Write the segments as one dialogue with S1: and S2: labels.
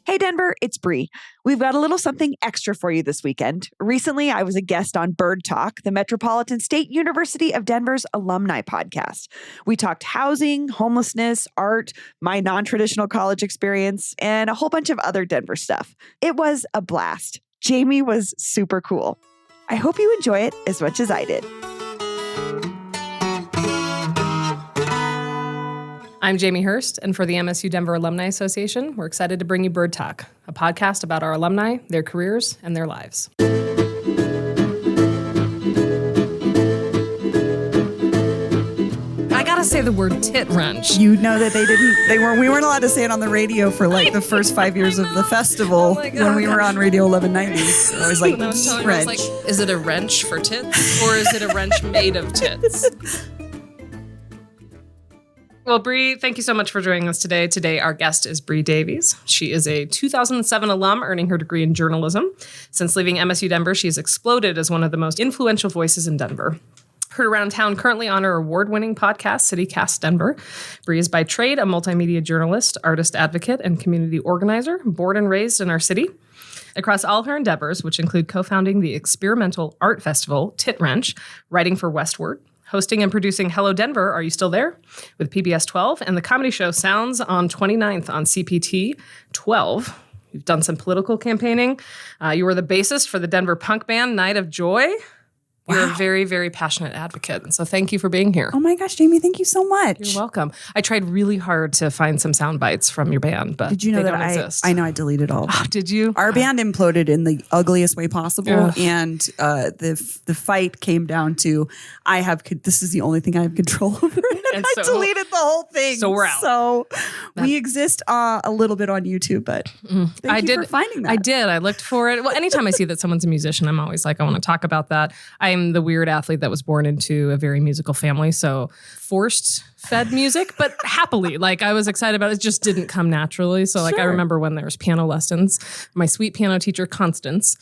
S1: Hey Denver, it's Bree. We've got a little something extra for you this weekend. Recently, I was a guest on Bird Talk, the Metropolitan State University of Denver's alumni podcast. We talked housing, homelessness, art, my non-traditional college experience, and a whole bunch of other Denver stuff. It was a blast. Jamie was super cool. I hope you enjoy it as much as I did.
S2: I'm Jamie Hurst, and for the MSU Denver Alumni Association, we're excited to bring you Bird Talk, a podcast about our alumni, their careers, and their lives. I gotta say the word tit wrench.
S1: You know that we weren't allowed to say it on the radio for like the first 5 years of the festival when we were on Radio 1190. I was like, wrench.
S2: Is it a wrench for tits, or is it a wrench made of tits? Well, Bree, thank you so much for joining us today. Today, our guest is Bree Davies. She is a 2007 alum, earning her degree in journalism. Since leaving MSU Denver, she has exploded as one of the most influential voices in Denver. Heard around town currently on her award-winning podcast, CityCast Denver. Bree is by trade a multimedia journalist, artist advocate, and community organizer, born and raised in our city. Across all her endeavors, which include co-founding the experimental art festival, Tit Wrench, writing for Westward, hosting and producing Hello Denver, Are You Still There? With PBS 12, and the comedy show Sounds on 29th on CPT 12. You've done some political campaigning. You were the bassist for the Denver punk band Night of Joy. You're a very, very passionate advocate. And so thank you for being here.
S1: Oh my gosh, Jamie, thank you so much.
S2: You're welcome. I tried really hard to find some sound bites from your band, but
S1: did you know
S2: they
S1: that
S2: don't exist.
S1: I know I deleted all of them.
S2: Oh, did you?
S1: Our band imploded in the ugliest way possible.
S2: Ugh.
S1: And the fight came down to, this is the only thing I have control over. And I deleted the whole thing.
S2: So we're out.
S1: So we exist a little bit on YouTube, but thank you for finding that.
S2: I did. I looked for it. Well, anytime I see that someone's a musician, I'm always like, I want to talk about that. I'm the weird athlete that was born into a very musical family. So forced fed music, but happily. Like I was excited about it. It just didn't come naturally. So like I remember when there was piano lessons, my sweet piano teacher, Constance,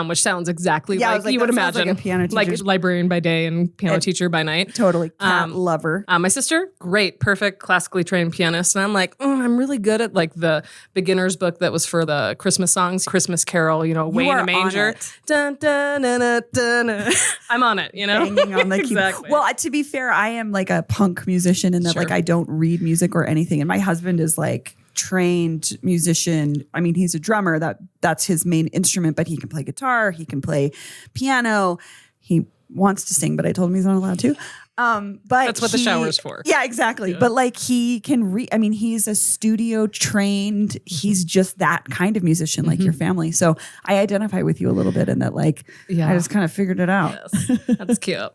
S2: which sounds exactly like you would imagine.
S1: Like a piano teacher.
S2: Like librarian by day and piano teacher by night.
S1: Totally. Cat lover.
S2: My sister, great, perfect, classically trained pianist. And I'm like, I'm really good at like the beginner's book that was for the Christmas songs, Christmas Carol, Way in a Manger. Dun, dun, dun, dun, dun, dun. I'm on it,
S1: Banging on the keyboard.
S2: Exactly.
S1: Well, to be fair, I am like a punk musician in that like I don't read music or anything. And my husband is like trained musician. I mean, he's a drummer. That's his main instrument, but he can play guitar. He can play piano. He wants to sing, but I told him he's not allowed to. But
S2: that's what the shower's for.
S1: Yeah, exactly. Yeah. But like he can he's a studio trained. He's just that kind of musician, like your family. So I identify with you a little bit in that, like, I just kind of figured it out.
S2: Yes, that's cute.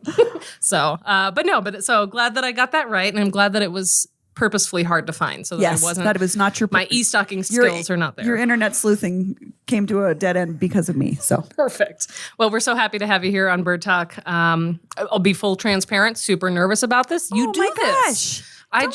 S2: So glad that I got that right. And I'm glad that it was purposefully hard to find. So that
S1: it was not your...
S2: My e-stocking skills are not there.
S1: Your internet sleuthing came to a dead end because of me. So
S2: perfect. Well, we're so happy to have you here on Bird Talk. I'll be full transparent, super nervous about this. You do this. I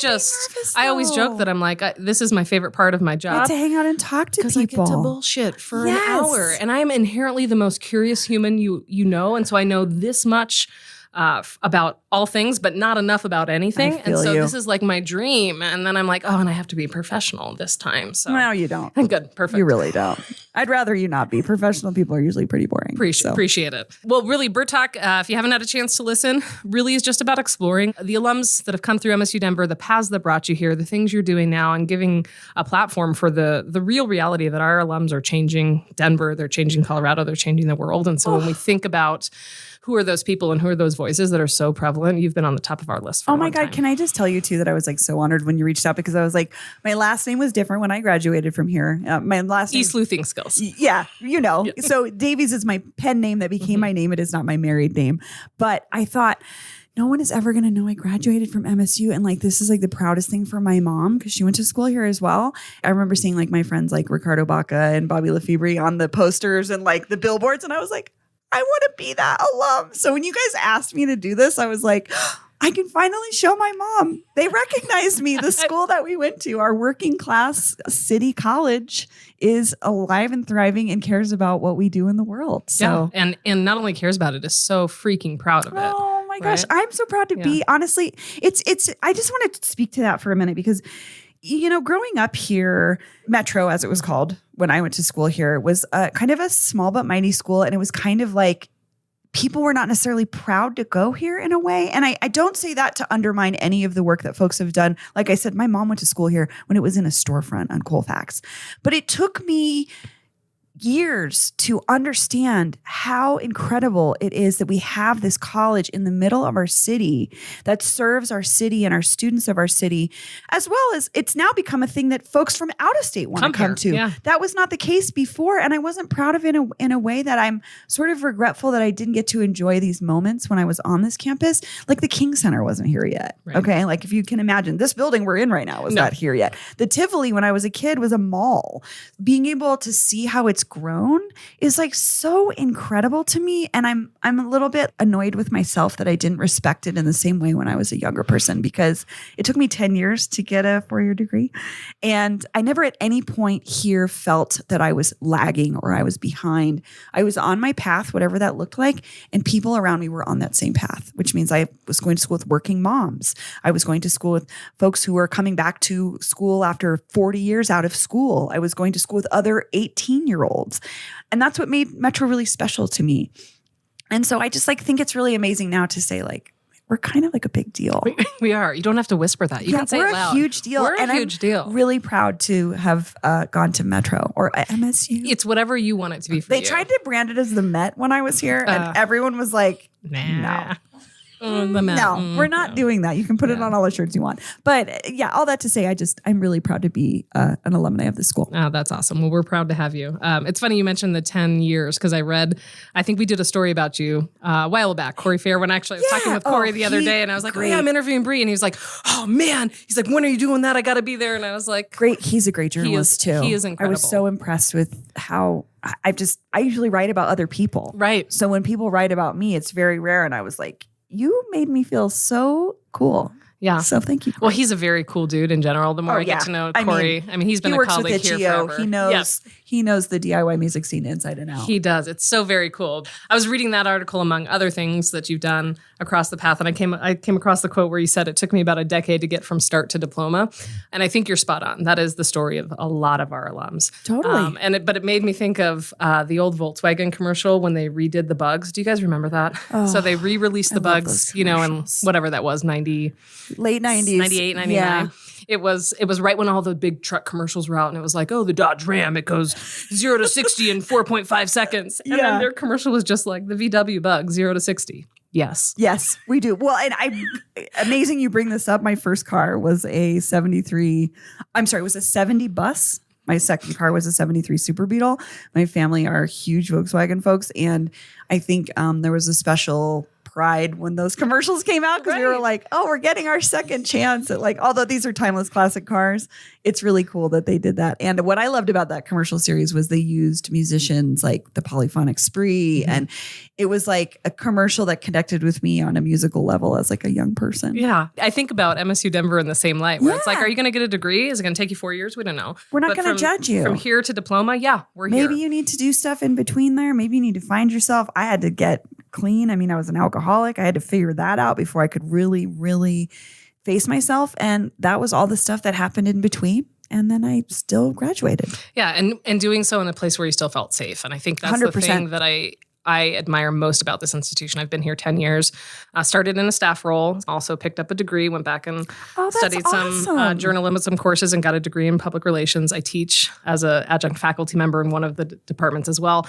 S2: always joke that I'm like, this is my favorite part of my job.
S1: To hang out and talk to people.
S2: Because I get to bullshit for an hour. And I am inherently the most curious human you know. And so I know this much about all things, but not enough about anything. And so this is like my dream. And then I'm like, and I have to be professional this time. So
S1: no, you don't.
S2: Good. Perfect.
S1: You really don't. I'd rather you not be. Professional people are usually pretty boring.
S2: Appreciate it. Well, really, Bird Talk, if you haven't had a chance to listen, really is just about exploring the alums that have come through MSU Denver, the paths that brought you here, the things you're doing now, and giving a platform for the real reality that our alums are changing Denver, they're changing Colorado, they're changing the world. And so when we think about who are those people and who are those voices that are so prevalent, you've been on the top of our list for a long time.
S1: Can I just tell you too that I was like so honored when you reached out, because I was like, my last name was different when I graduated from here. My last name,
S2: sleuthing skills.
S1: Yeah, Yeah. So Davies is my pen name that became my name. It is not my married name. But I thought, no one is ever going to know I graduated from MSU. And like, this is like the proudest thing for my mom, because she went to school here as well. I remember seeing like my friends like Ricardo Baca and Bobby Lefebvre on the posters and like the billboards. And I was like, I want to be that alum. So when you guys asked me to do this, I was like, I can finally show my mom. They recognized me. The school that we went to, our working class city college, is alive and thriving and cares about what we do in the world. So
S2: and not only cares about it, is so freaking proud of it.
S1: Oh my gosh, I'm so proud to be. Honestly, it's. I just want to speak to that for a minute, because Growing up here, Metro, as it was called when I went to school here, was kind of a small but mighty school. And it was kind of like people were not necessarily proud to go here in a way. And I don't say that to undermine any of the work that folks have done. Like I said, my mom went to school here when it was in a storefront on Colfax. But it took me years to understand how incredible it is that we have this college in the middle of our city that serves our city and our students of our city, as well as it's now become a thing that folks from out of state want to come to.
S2: Yeah.
S1: That was not the case before, and I wasn't proud of it in a way that I'm sort of regretful that I didn't get to enjoy these moments when I was on this campus. Like the King Center wasn't here yet.
S2: Right.
S1: Okay, like if you can imagine, this building we're in right now was not here yet. The Tivoli, when I was a kid, was a mall. Being able to see how it's grown is like so incredible to me, and I'm a little bit annoyed with myself that I didn't respect it in the same way when I was a younger person, because it took me 10 years to get a 4-year degree, and I never at any point here felt that I was lagging or I was behind. I was on my path, whatever that looked like, and people around me were on that same path, which means I was going to school with working moms. I was going to school with folks who were coming back to school after 40 years out of school. I was going to school with other 18-year-olds. And that's what made Metro really special to me. And so I just think it's really amazing now to say we're kind of like a big deal.
S2: We are. You don't have to whisper that. You can say it loud.
S1: We're a huge deal.
S2: We're a huge deal.
S1: Really proud to have gone to Metro or MSU.
S2: It's whatever you want it to be for you.
S1: They tried to brand it as the Met when I was here, and everyone was like,
S2: nah.
S1: no.
S2: The Met.
S1: No, we're not doing that. You can put it on all the shirts you want. But yeah, all that to say, I'm really proud to be an alumni of the school.
S2: Oh, that's awesome. Well, we're proud to have you. It's funny you mentioned the 10 years because I think we did a story about you a while back, Corey Fair, when actually I was talking with Corey the other day, and I was like, oh yeah, I'm interviewing Bree. And he was like, oh man. He's like, when are you doing that? I got to be there. And I was like,
S1: great. He's a great journalist too.
S2: He is incredible.
S1: I was so impressed with how I usually write about other people.
S2: Right.
S1: So when people write about me, it's very rare. And I was like, you made me feel so cool.
S2: Yeah.
S1: So thank you, Corey.
S2: Well, he's a very cool dude in general. The more I get to know Corey, he's been a colleague here forever.
S1: He knows the DIY music scene inside and out.
S2: He does. It's so very cool. I was reading that article among other things that you've done across the path, and I came across the quote where you said it took me about a decade to get from start to diploma, and I think you're spot on. That is the story of a lot of our alums.
S1: Totally.
S2: But it made me think of the old Volkswagen commercial when they redid the Bugs. Do you guys remember that? So they re-released the Bugs, in whatever that was,
S1: late 90s.
S2: 98, 99.
S1: Yeah.
S2: It was right when all the big truck commercials were out, and it was like, oh, the Dodge Ram, it goes 0 to 60 in 4.5 seconds. And then their commercial was just like the VW Bug, 0 to 60. Yes.
S1: Yes, we do. Well, and amazing you bring this up. My first car was a 70 bus. My second car was a 73 Super Beetle. My family are huge Volkswagen folks. And I think there was a special pride when those commercials came out because we were like, oh, we're getting our second chance at although these are timeless classic cars, it's really cool that they did that. And what I loved about that commercial series was they used musicians like the Polyphonic Spree. Mm-hmm. And it was like a commercial that connected with me on a musical level as a young person.
S2: Yeah. I think about MSU Denver in the same light where it's like, are you going to get a degree? Is it going to take you 4 years? We don't know.
S1: We're not going to judge you.
S2: From here to diploma, we're here.
S1: Maybe you need to do stuff in between there. Maybe you need to find yourself. I had to get clean. I was an alcoholic. I had to figure that out before I could really, really face myself. And that was all the stuff that happened in between. And then I still graduated.
S2: Yeah. And doing so in a place where you still felt safe. And I think that's
S1: 100%.
S2: The thing that I admire most about this institution. I've been here 10 years, started in a staff role, also picked up a degree, went back and studied some journalism courses and got a degree in public relations. I teach as an adjunct faculty member in one of the departments as well.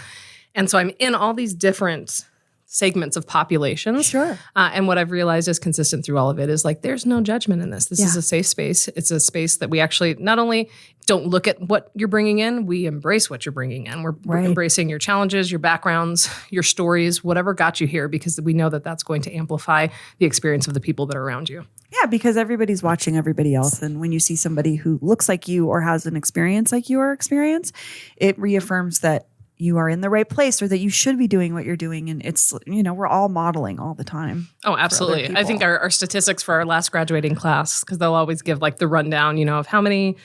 S2: And so I'm in all these different segments of populations.
S1: Sure.
S2: And what I've realized is consistent through all of it is there's no judgment in this. This is a safe space. It's a space that we actually not only don't look at what you're bringing in, we embrace what you're bringing in. We're embracing your challenges, your backgrounds, your stories, whatever got you here, because we know that that's going to amplify the experience of the people that are around you.
S1: Yeah, because everybody's watching everybody else. And when you see somebody who looks like you or has an experience like your experience, it reaffirms that you are in the right place or that you should be doing what you're doing. And it's, we're all modeling all the time.
S2: Oh, absolutely. I think our statistics for our last graduating class, because they'll always give the rundown, of how many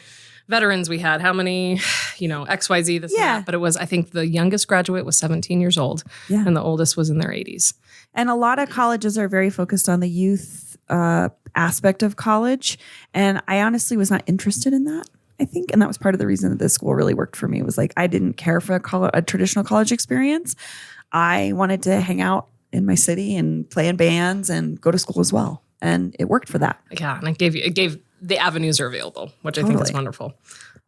S2: veterans we had, how many, XYZ, this and that. But it was, I think the youngest graduate was 17 years old and the oldest was in their 80s.
S1: And a lot of colleges are very focused on the youth aspect of college. And I honestly was not interested in that, I think. And that was part of the reason that this school really worked for me. It was like, I didn't care for a traditional college experience. I wanted to hang out in my city and play in bands and go to school as well. And it worked for that.
S2: Yeah. And it gave the avenues are available, which I think is wonderful.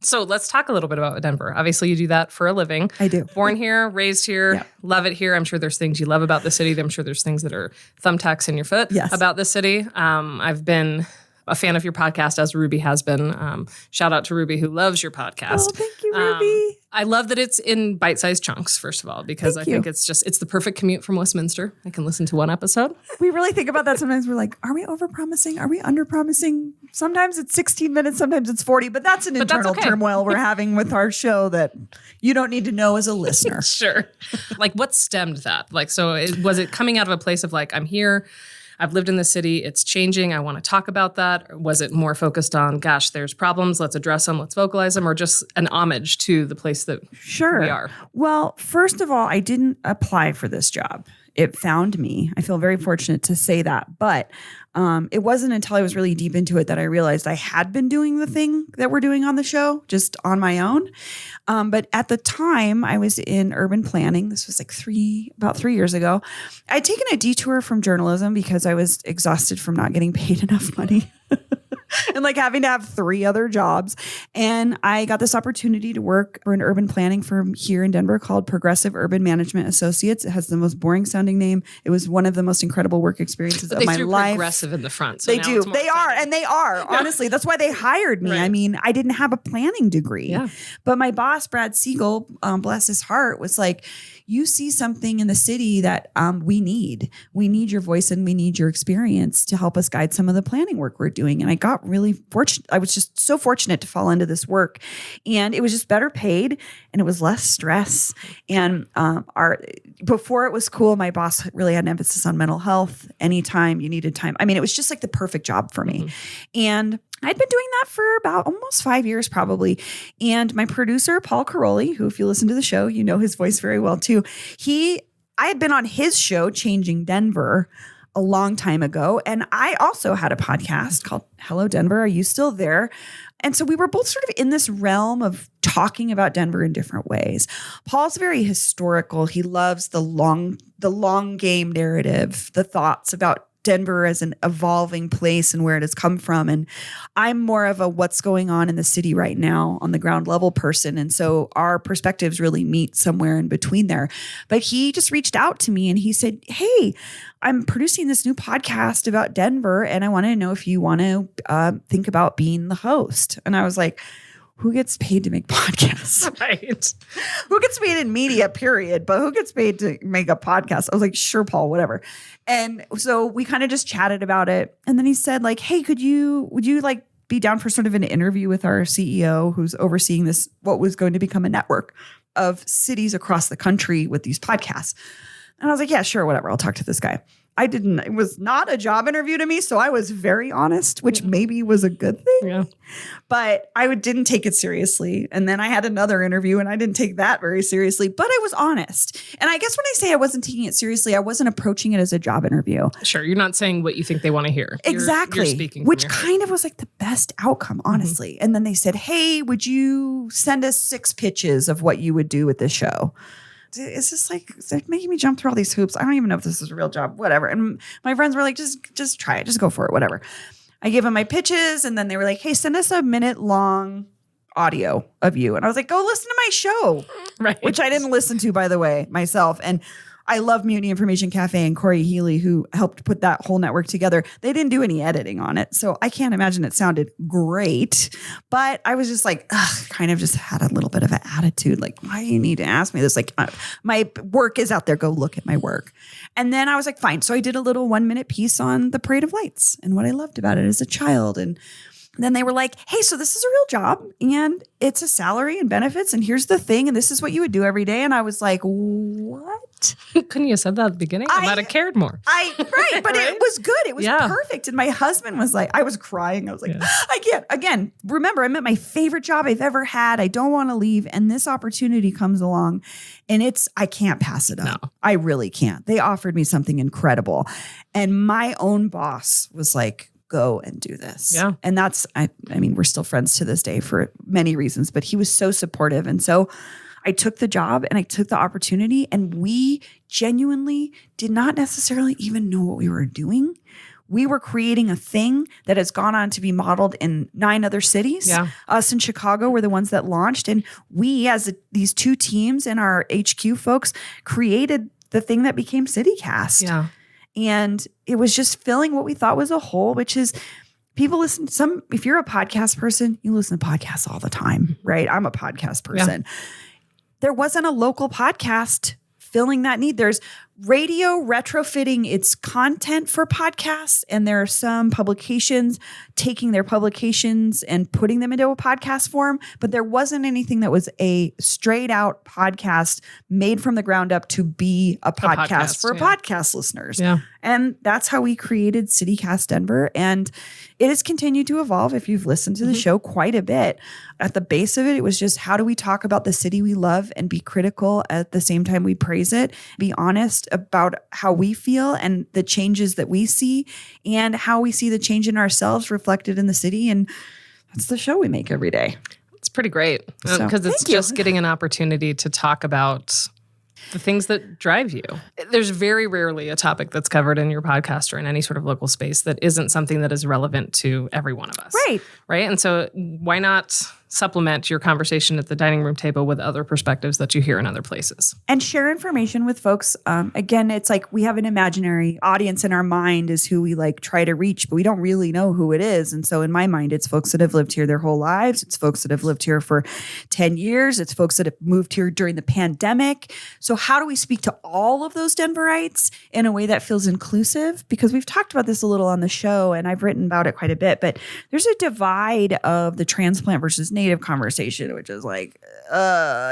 S2: So let's talk a little bit about Denver. Obviously, you do that for a living.
S1: I do.
S2: Born here, raised here, love it here. I'm sure there's things you love about the city. I'm sure there's things that are thumbtacks in your foot about the city. I've been a fan of your podcast, as Ruby has been. Shout out to Ruby, who loves your podcast.
S1: Oh, thank you, Ruby.
S2: I love that it's in bite-sized chunks, first of all, because I think it's the perfect commute from Westminster. I can listen to one episode.
S1: We really think about that sometimes. We're like, are we over-promising? Are we under-promising? Sometimes it's 16 minutes, sometimes it's 40, but that's an internal turmoil we're having with our show that you don't need to know as a listener.
S2: Sure. Like, what stemmed that? Like, so was it coming out of a place of like, I'm here, I've lived in the city, it's changing, I want to talk about that? Or was it more focused on, gosh, there's problems, let's address them, let's vocalize them, or just an homage to the place that we are?
S1: Well, first of all, I didn't apply for this job. It found me. I feel very fortunate to say that. But it wasn't until I was really deep into it that I realized I had been doing the thing that we're doing on the show just on my own. But at the time, I was in urban planning. This was like about 3 years ago. I'd taken a detour from journalism because I was exhausted from not getting paid enough money. And like having to have 3 other jobs. And I got this opportunity to work for an urban planning firm here in Denver called Progressive Urban Management Associates. It has the most boring sounding name. It was one of the most incredible work experiences of my life.
S2: Progressive in the front. So
S1: they do. They are. And they are. Honestly, that's why they hired me. Right. I mean, I didn't have a planning degree. Yeah. But my boss, Brad Siegel, bless his heart, was like, you see something in the city that we need. We need your voice and we need your experience to help us guide some of the planning work we're doing. And I got really fortunate. I was just so fortunate to fall into this work. And it was just better paid and it was less stress. And before it was cool, my boss really had an emphasis on mental health. Anytime you needed time. I mean, it was just like the perfect job for me. Mm-hmm. And I'd been doing that for about almost 5 years probably. And my producer, Paul Caroli, who if you listen to the show, you know his voice very well too. I had been on his show, Changing Denver, a long time ago. And I also had a podcast called Hello Denver. Are you still there? And so we were both sort of in this realm of talking about Denver in different ways. Paul's very historical. He loves the long game narrative, the thoughts about Denver as an evolving place and where it has come from. And I'm more of a what's going on in the city right now on the ground level person. And so our perspectives really meet somewhere in between there. But he just reached out to me and he said, hey, I'm producing this new podcast about Denver and I want to know if you want to think about being the host. And I was like, who gets paid to make podcasts?
S2: Right.
S1: Who gets paid in media, period? But who gets paid to make a podcast? I was like, sure, Paul, whatever. And so we kind of just chatted about it. And then he said like, hey, would you like be down for sort of an interview with our CEO who's overseeing this, what was going to become a network of cities across the country with these podcasts? And I was like, yeah, sure, whatever. I'll talk to this guy. It was not a job interview to me. So I was very honest, which maybe was a good thing, but I didn't take it seriously. And then I had another interview and I didn't take that very seriously, but I was honest. And I guess when I say I wasn't taking it seriously, I wasn't approaching it as a job interview.
S2: Sure. You're not saying what you think they want to hear.
S1: Exactly.
S2: You're speaking
S1: which kind of was like the best outcome, honestly. Mm-hmm. And then they said, hey, would you send us 6 pitches of what you would do with this show? It's just like, they're making me jump through all these hoops. I don't even know if this is a real job, whatever. And my friends were like, just try it. Just go for it, whatever. I gave them my pitches and then they were like, hey, send us a 1-minute-long audio of you. And I was like, go listen to my show, right? Which I didn't listen to, by the way, myself. And I love Mutiny Information Cafe and Corey Healy, who helped put that whole network together. They didn't do any editing on it. So I can't imagine it sounded great. But I was just like, kind of just had a little bit of an attitude. Like, why do you need to ask me this? Like, my work is out there. Go look at my work. And then I was like, fine. So I did a little 1-minute piece on the Parade of Lights and what I loved about it as a child. And then they were like, hey, so this is a real job and it's a salary and benefits. And here's the thing. And this is what you would do every day. And I was like, what?
S2: Couldn't you have said that at the beginning? I might have cared more.
S1: Right. But
S2: Right?
S1: it was good. It was perfect. And my husband was like, I was crying. I was like, I can't. Again, remember, I'm at my favorite job I've ever had. I don't want to leave. And this opportunity comes along and I can't pass it up.
S2: No.
S1: I really can't. They offered me something incredible. And my own boss was like, go and do this.
S2: Yeah.
S1: And that's, I mean, we're still friends to this day for many reasons, but he was so supportive. And so I took the job and I took the opportunity, and we genuinely did not necessarily even know what we were doing. We were creating a thing that has gone on to be modeled in 9 other cities.
S2: Yeah.
S1: Us in Chicago were the ones that launched. And we, as these 2 teams and our HQ folks, created the thing that became CityCast.
S2: Yeah.
S1: And it was just filling what we thought was a hole, which is people listen. If you're a podcast person, you listen to podcasts all the time, right? I'm a podcast person. Yeah. There wasn't a local podcast filling that need. There's radio retrofitting its content for podcasts, and there are some publications taking their publications and putting them into a podcast form, but there wasn't anything that was a straight out podcast made from the ground up to be a podcast for podcast listeners.
S2: Yeah.
S1: And that's how we created CityCast Denver, and it has continued to evolve if you've listened to the show quite a bit. At the base of it, it was just, how do we talk about the city we love and be critical at the same time we praise it, be honest about how we feel and the changes that we see and how we see the change in ourselves reflected in the city. And that's the show we make every day.
S2: It's pretty great because it's just getting an opportunity to talk about the things that drive you. There's very rarely a topic that's covered in your podcast or in any sort of local space that isn't something that is relevant to every one of us.
S1: Right.
S2: Right. And so why not supplement your conversation at the dining room table with other perspectives that you hear in other places?
S1: And share information with folks. Again, it's like we have an imaginary audience in our mind is who we like try to reach, but we don't really know who it is. And so in my mind, it's folks that have lived here their whole lives. It's folks that have lived here for 10 years. It's folks that have moved here during the pandemic. So how do we speak to all of those Denverites in a way that feels inclusive? Because we've talked about this a little on the show and I've written about it quite a bit, but there's a divide of the transplant versus native conversation, which is like,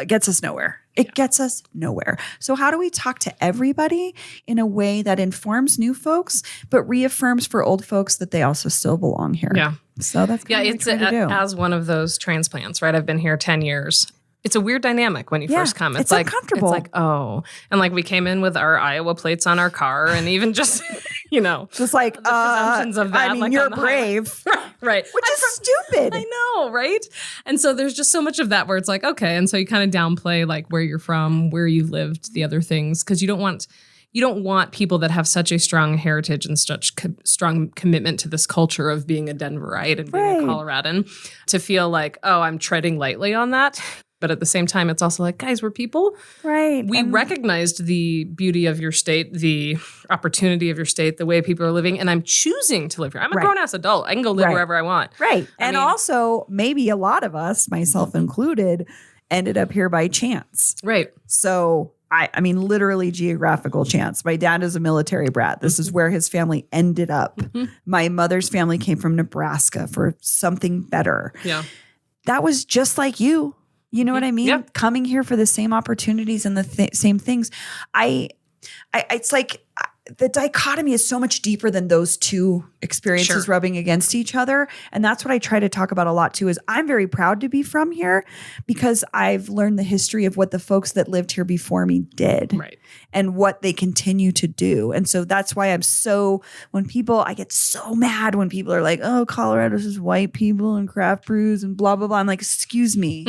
S1: gets us nowhere. It gets us nowhere. So how do we talk to everybody in a way that informs new folks, but reaffirms for old folks that they also still belong here?
S2: Yeah.
S1: So that's kind of
S2: it's as one of those transplants, right? I've been here 10 years. It's a weird dynamic when you first come.
S1: It's
S2: like
S1: uncomfortable.
S2: It's like, oh. And like we came in with our Iowa plates on our car and even just,
S1: just like,
S2: the presumptions of that.
S1: I mean,
S2: like
S1: you're brave.
S2: Right.
S1: Which is stupid.
S2: I know, right? And so there's just so much of that where it's like, okay. And so you kind of downplay like where you're from, where you lived, the other things, because you don't want people that have such a strong heritage and such strong commitment to this culture of being a Denverite and being a Coloradan to feel like, oh, I'm treading lightly on that. But at the same time, it's also like, guys, we're people.
S1: Right.
S2: We recognized the beauty of your state, the opportunity of your state, the way people are living, and I'm choosing to live here. I'm a grown-ass adult. I can go live wherever I want.
S1: Right. And also, maybe a lot of us, myself included, ended up here by chance.
S2: Right.
S1: So, I mean, literally geographical chance. My dad is a military brat. This is where his family ended up. My mother's family came from Nebraska for something better.
S2: Yeah.
S1: That was just like you. You know what I mean?
S2: Yeah.
S1: Coming here for the same opportunities and the same things. It's like the dichotomy is so much deeper than those two experiences rubbing against each other. And that's what I try to talk about a lot too, is I'm very proud to be from here because I've learned the history of what the folks that lived here before me did and what they continue to do. And so that's why I get so mad when people are like, oh, Colorado's just white people and craft brews and blah, blah, blah. I'm like, excuse me.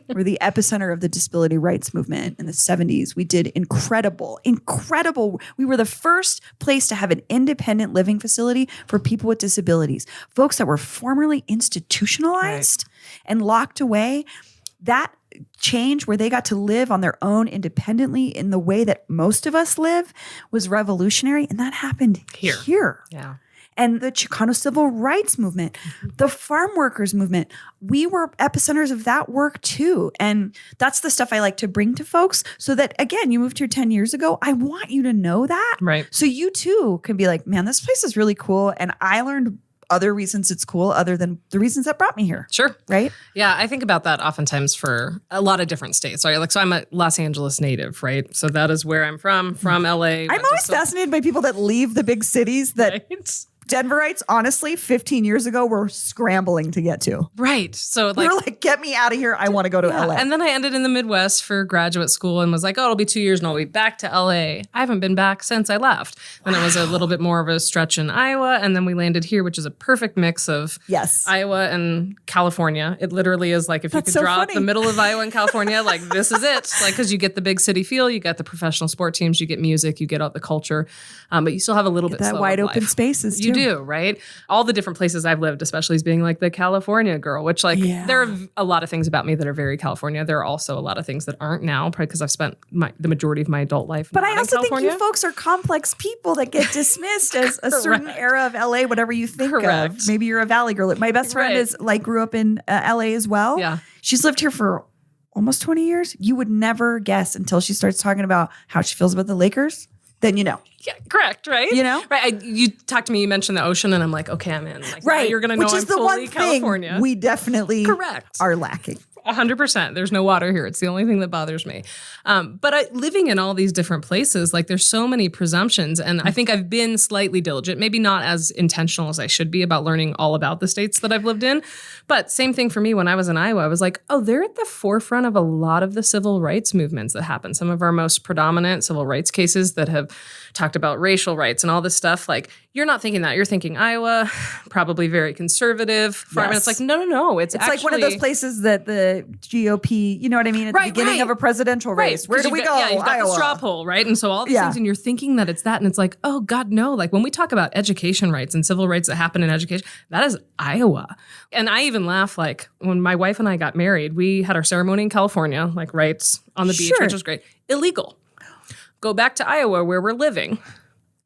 S1: We're the epicenter of the disability rights movement in the 70s. We did incredible. We were the first place to have an independent living facility for people with disabilities. Folks that were formerly institutionalized and locked away. That change where they got to live on their own independently in the way that most of us live was revolutionary. And that happened here.
S2: Yeah.
S1: And the Chicano Civil Rights Movement, the farm workers movement, we were epicenters of that work too. And that's the stuff I like to bring to folks so that, again, you moved here 10 years ago. I want you to know that.
S2: Right.
S1: So you too can be like, man, this place is really cool. And I learned other reasons it's cool other than the reasons that brought me here.
S2: Sure.
S1: Right?
S2: Yeah, I think about that oftentimes for a lot of different states. Right? Like, so I'm a Los Angeles native, right? So that is where I'm from LA.
S1: I'm always fascinated by people that leave the big cities that Denverites, honestly, 15 years ago, were scrambling to get to.
S2: Right. So like,
S1: you're like, get me out of here. I want to go to LA.
S2: And then I ended in the Midwest for graduate school and was like, oh, it'll be 2 years and I'll be back to LA. I haven't been back since I left. And it was a little bit more of a stretch in Iowa. And then we landed here, which is a perfect mix of Iowa and California. It literally is like, if you could draw the middle of Iowa and California, like this is it. Like, because you get the big city feel, you get the professional sport teams, you get music, you get all the culture, but you still have a little bit
S1: that wide open spaces too.
S2: You do, right? All the different places I've lived, especially as being like the California girl, which like there are a lot of things about me that are very California. There are also a lot of things that aren't now, probably because I've spent the majority of my adult life.
S1: But I also think you folks are complex people that get dismissed as a certain era of LA, whatever you think of. Maybe you're a Valley girl. My best friend is like grew up in LA as well.
S2: Yeah.
S1: She's lived here for almost 20 years. You would never guess until she starts talking about how she feels about the Lakers. Then you know.
S2: Yeah, correct, right?
S1: You know?
S2: Right. You talked to me, you mentioned the ocean, and I'm like, okay, I'm in. Like, right. You're going to know I'm fully California.
S1: We definitely are lacking.
S2: 100%. There's no water here. It's the only thing that bothers me. But living in all these different places, like there's so many presumptions. And I think I've been slightly diligent, maybe not as intentional as I should be about learning all about the states that I've lived in. But same thing for me when I was in Iowa. I was like, oh, they're at the forefront of a lot of the civil rights movements that happen. Some of our most predominant civil rights cases that have talked about racial rights and all this stuff. Like, you're not thinking that. You're thinking Iowa, probably very conservative. And it's like, no. It's actually
S1: like one of those places that the GOP, you know what I mean? At the beginning of a presidential race. Where do we go?
S2: Yeah, you've got the straw poll, right? And so all these things, and you're thinking that it's that. And it's like, oh, God, no. Like when we talk about education rights and civil rights that happen in education, that is Iowa. And I even laugh, like when my wife and I got married, we had our ceremony in California, like right on the beach, which was great. Illegal. Go back to Iowa where we're living.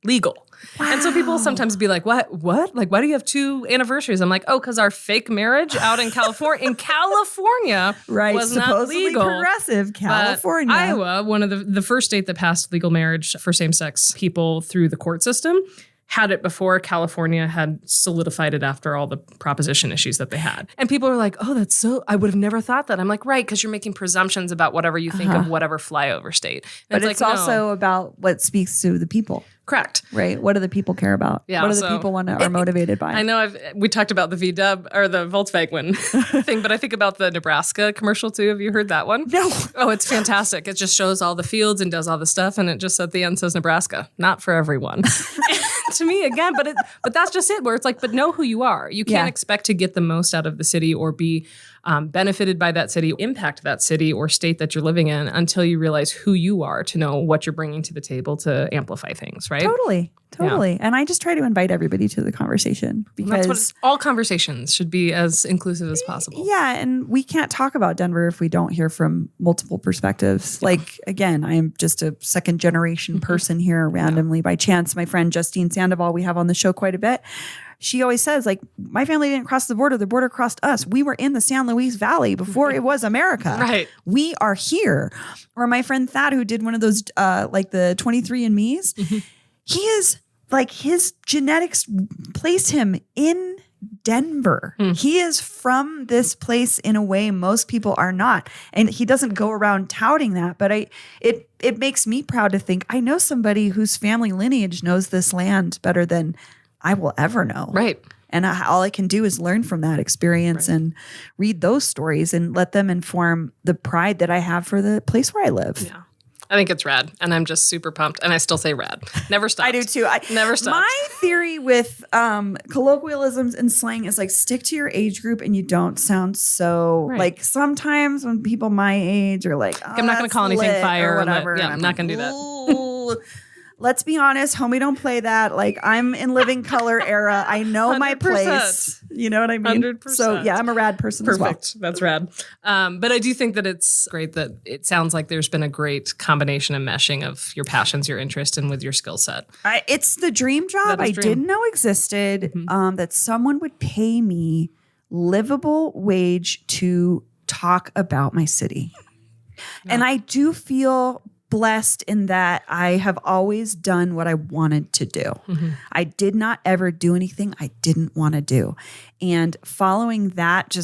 S2: Legal. Wow. And so people sometimes be like, what? Like, why do you have 2 anniversaries? I'm like, oh, because our fake marriage out in California, was not legal.
S1: Progressive California.
S2: But Iowa, one of the first state that passed legal marriage for same-sex people through the court system, had it before California had solidified it after all the proposition issues that they had. And people are like, oh, that's so, I would have never thought that. I'm like, right, because you're making presumptions about whatever you think of whatever flyover state. And
S1: but it's like, also about what speaks to the people.
S2: Correct.
S1: Right. What do the people care about?
S2: Yeah,
S1: what do the people are motivated by?
S2: I know we talked about the VW or the Volkswagen thing, but I think about the Nebraska commercial too. Have you heard that one?
S1: No.
S2: Oh, it's fantastic. It just shows all the fields and does all the stuff. And it just at the end says Nebraska. Not for everyone. To me, again, but that's just it, where it's like, but know who you are. You can't expect to get the most out of the city or be benefited by that city, impact that city or state that you're living in until you realize who you are to know what you're bringing to the table to amplify things, right?
S1: Totally. Yeah. And I just try to invite everybody to the conversation because
S2: that's what all conversations should be as inclusive as possible.
S1: Yeah. And we can't talk about Denver if we don't hear from multiple perspectives. Yeah. Like, again, I am just a second generation person here randomly by chance. My friend Justine Sandoval, we have on the show quite a bit. She always says, like, my family didn't cross the border crossed us. We were in the San Luis Valley before it was America.
S2: Right.
S1: We are here. Or my friend Thad, who did one of those, like the 23andMe's, he is like, his genetics place him in Denver. He is from this place in a way most people are not. And he doesn't go around touting that, but it makes me proud to think I know somebody whose family lineage knows this land better than I will ever know.
S2: Right.
S1: And all I can do is learn from that experience and read those stories and let them inform the pride that I have for the place where I live.
S2: Yeah. I think it's rad. And I'm just super pumped. And I still say rad. Never stopped.
S1: I do too.
S2: Never stopped.
S1: My theory with colloquialisms and slang is like, stick to your age group and you don't sound so like, sometimes when people my age are like, oh,
S2: I'm not going to call anything fire
S1: or whatever.
S2: I'm not going to do that.
S1: Let's be honest, homie, don't play that. Like, I'm in living color era. I know my place. You know what I mean?
S2: 100%.
S1: So yeah, I'm a rad person as well.
S2: Perfect. That's rad. But I do think that it's great that it sounds like there's been a great combination and meshing of your passions, your interest, and with your skill set.
S1: It's the dream job I didn't know existed, that someone would pay me livable wage to talk about my city. And I do feel blessed in that I have always done what I wanted to do. I did not ever do anything I didn't want to do. And following that,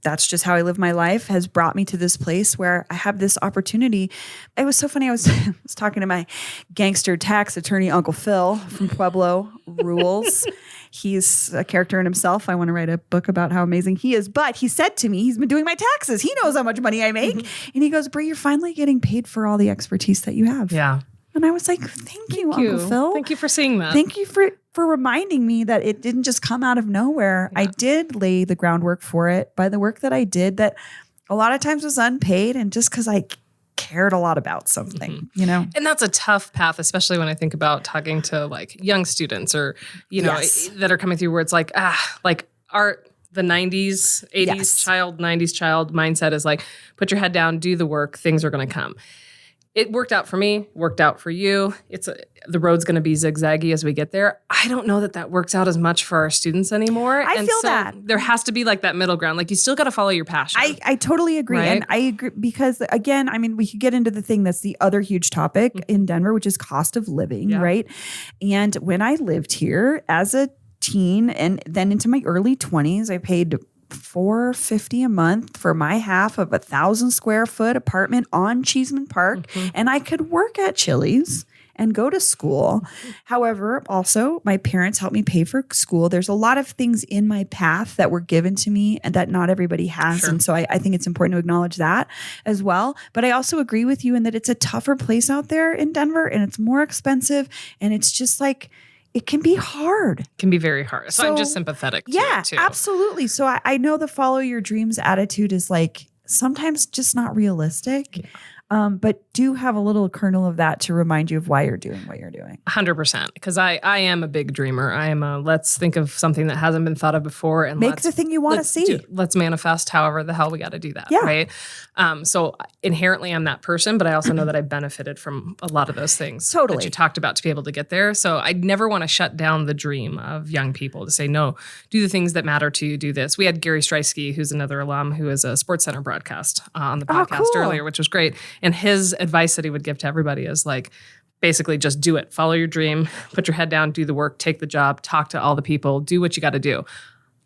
S1: that's just how I live my life, has brought me to this place where I have this opportunity. It was so funny. I was talking to my gangster tax attorney, Uncle Phil from Pueblo Rules. He's a character in himself. I want to write a book about how amazing he is. But he said to me, he's been doing my taxes. He knows how much money I make. And he goes, Bree, you're finally getting paid for all the expertise that you have.
S2: Yeah.
S1: And I was like, thank you, Uncle Phil.
S2: Thank you for seeing that.
S1: Thank you for reminding me that it didn't just come out of nowhere. Yeah. I did lay the groundwork for it by the work that I did that a lot of times was unpaid and just because I cared a lot about something, you know?
S2: And that's a tough path, especially when I think about talking to like young students or, you know, that are coming through where it's like, art, the 90s, 80s child, 90s child mindset is like, put your head down, do the work, things are going to come. It worked out for me, worked out for you. The road's going to be zigzaggy as we get there. I don't know that works out as much for our students anymore.
S1: I feel that.
S2: There has to be like that middle ground. Like you still got to follow your passion.
S1: I totally agree. Right? And I agree because again, I mean, we could get into the thing that's the other huge topic in Denver, which is cost of living, right? And when I lived here as a teen and then into my early 20s, I paid $450 a month for my half of 1,000 square foot apartment on Cheeseman Park. And I could work at Chili's and go to school. However, also my parents helped me pay for school. There's a lot of things in my path that were given to me and that not everybody has. Sure. And so I think it's important to acknowledge that as well. But I also agree with you in that it's a tougher place out there in Denver and it's more expensive. And it's just like, it can be hard. It
S2: can be very hard. So I'm just sympathetic to it too.
S1: Absolutely. So I know the follow your dreams attitude is like sometimes just not realistic. Yeah. But do have a little kernel of that to remind you of why you're doing what you're doing.
S2: 100%. Because I am a big dreamer. I am let's think of something that hasn't been thought of before and
S1: make the thing you want to see.
S2: Let's manifest however the hell we got to do that. Yeah. Right. So inherently I'm that person, but I also know that I benefited from a lot of those things that you talked about to be able to get there. So I never want to shut down the dream of young people to say, no, do the things that matter to you, do this. We had Gary Streisky, who's another alum who is a Sports Center broadcast on the podcast earlier, which was great. And his advice that he would give to everybody is like, basically just do it. Follow your dream, put your head down, do the work, take the job, talk to all the people, do what you got to do.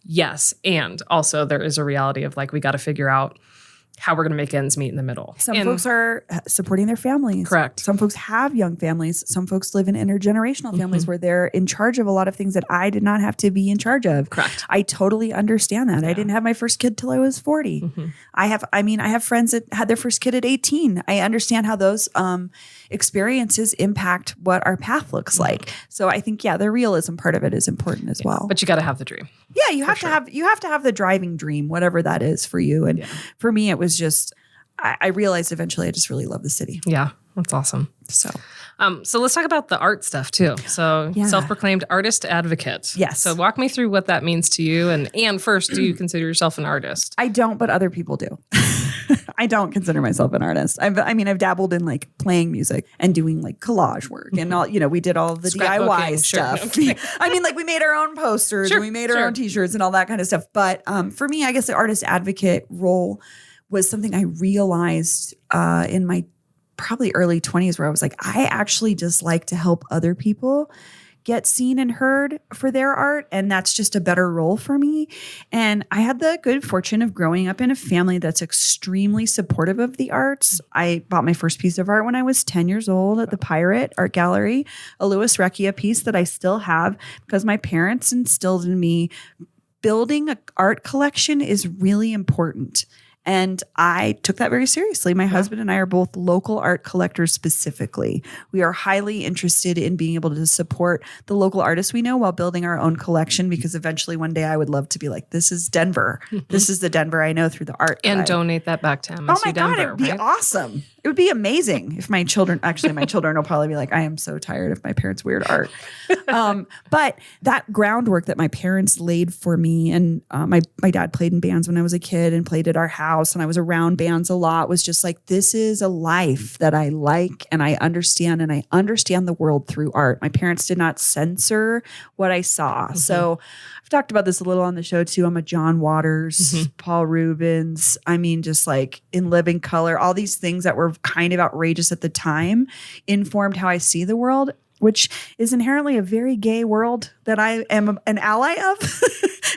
S2: Yes. And also there is a reality of like, we got to figure out how we're going to make ends meet in the middle.
S1: Some folks are supporting their families.
S2: Correct.
S1: Some folks have young families. Some folks live in intergenerational families where they're in charge of a lot of things that I did not have to be in charge of.
S2: Correct.
S1: I totally understand that. Yeah. I didn't have my first kid till I was 40. I have friends that had their first kid at 18. I understand how those experiences impact what our path looks like. So I think, the realism part of it is important as well.
S2: But you got to have the dream.
S1: Yeah, you have to have the driving dream, whatever that is for you. And for me, it was just, I realized eventually I just really love the city.
S2: Yeah, that's awesome.
S1: So
S2: let's talk about the art stuff too. So self-proclaimed artist advocate.
S1: Yes.
S2: So walk me through what that means to you. And first, do you consider yourself an artist?
S1: I don't, but other people do. I don't consider myself an artist. I've dabbled in like playing music and doing like collage work and all, we did all the DIY stuff. Like we made our own posters and we made our own t-shirts and all that kind of stuff. But for me, I guess the artist advocate role was something I realized in my probably early 20s where I was like, I actually just like to help other people get seen and heard for their art. And that's just a better role for me. And I had the good fortune of growing up in a family that's extremely supportive of the arts. I bought my first piece of art when I was 10 years old at the Pirate Art Gallery, a Louis Recchia piece that I still have because my parents instilled in me building an art collection is really important. And I took that very seriously. My husband and I are both local art collectors specifically. We are highly interested in being able to support the local artists we know while building our own collection because eventually one day I would love to be like, this is Denver. This is the Denver I know through the art.
S2: And donate that back to MSU Denver.
S1: God, it would be awesome. It would be amazing if my children will probably be like, I am so tired of my parents' weird art. But that groundwork that my parents laid for me, and my dad played in bands when I was a kid and played at our house, and I was around bands a lot, was just like, this is a life that I like and I understand the world through art. My parents did not censor what I saw. So I've talked about this a little on the show too. I'm a John Waters, Paul Rubens. Just like In Living Color, all these things that were were kind of outrageous at the time informed how I see the world, which is inherently a very gay world that I am an ally of.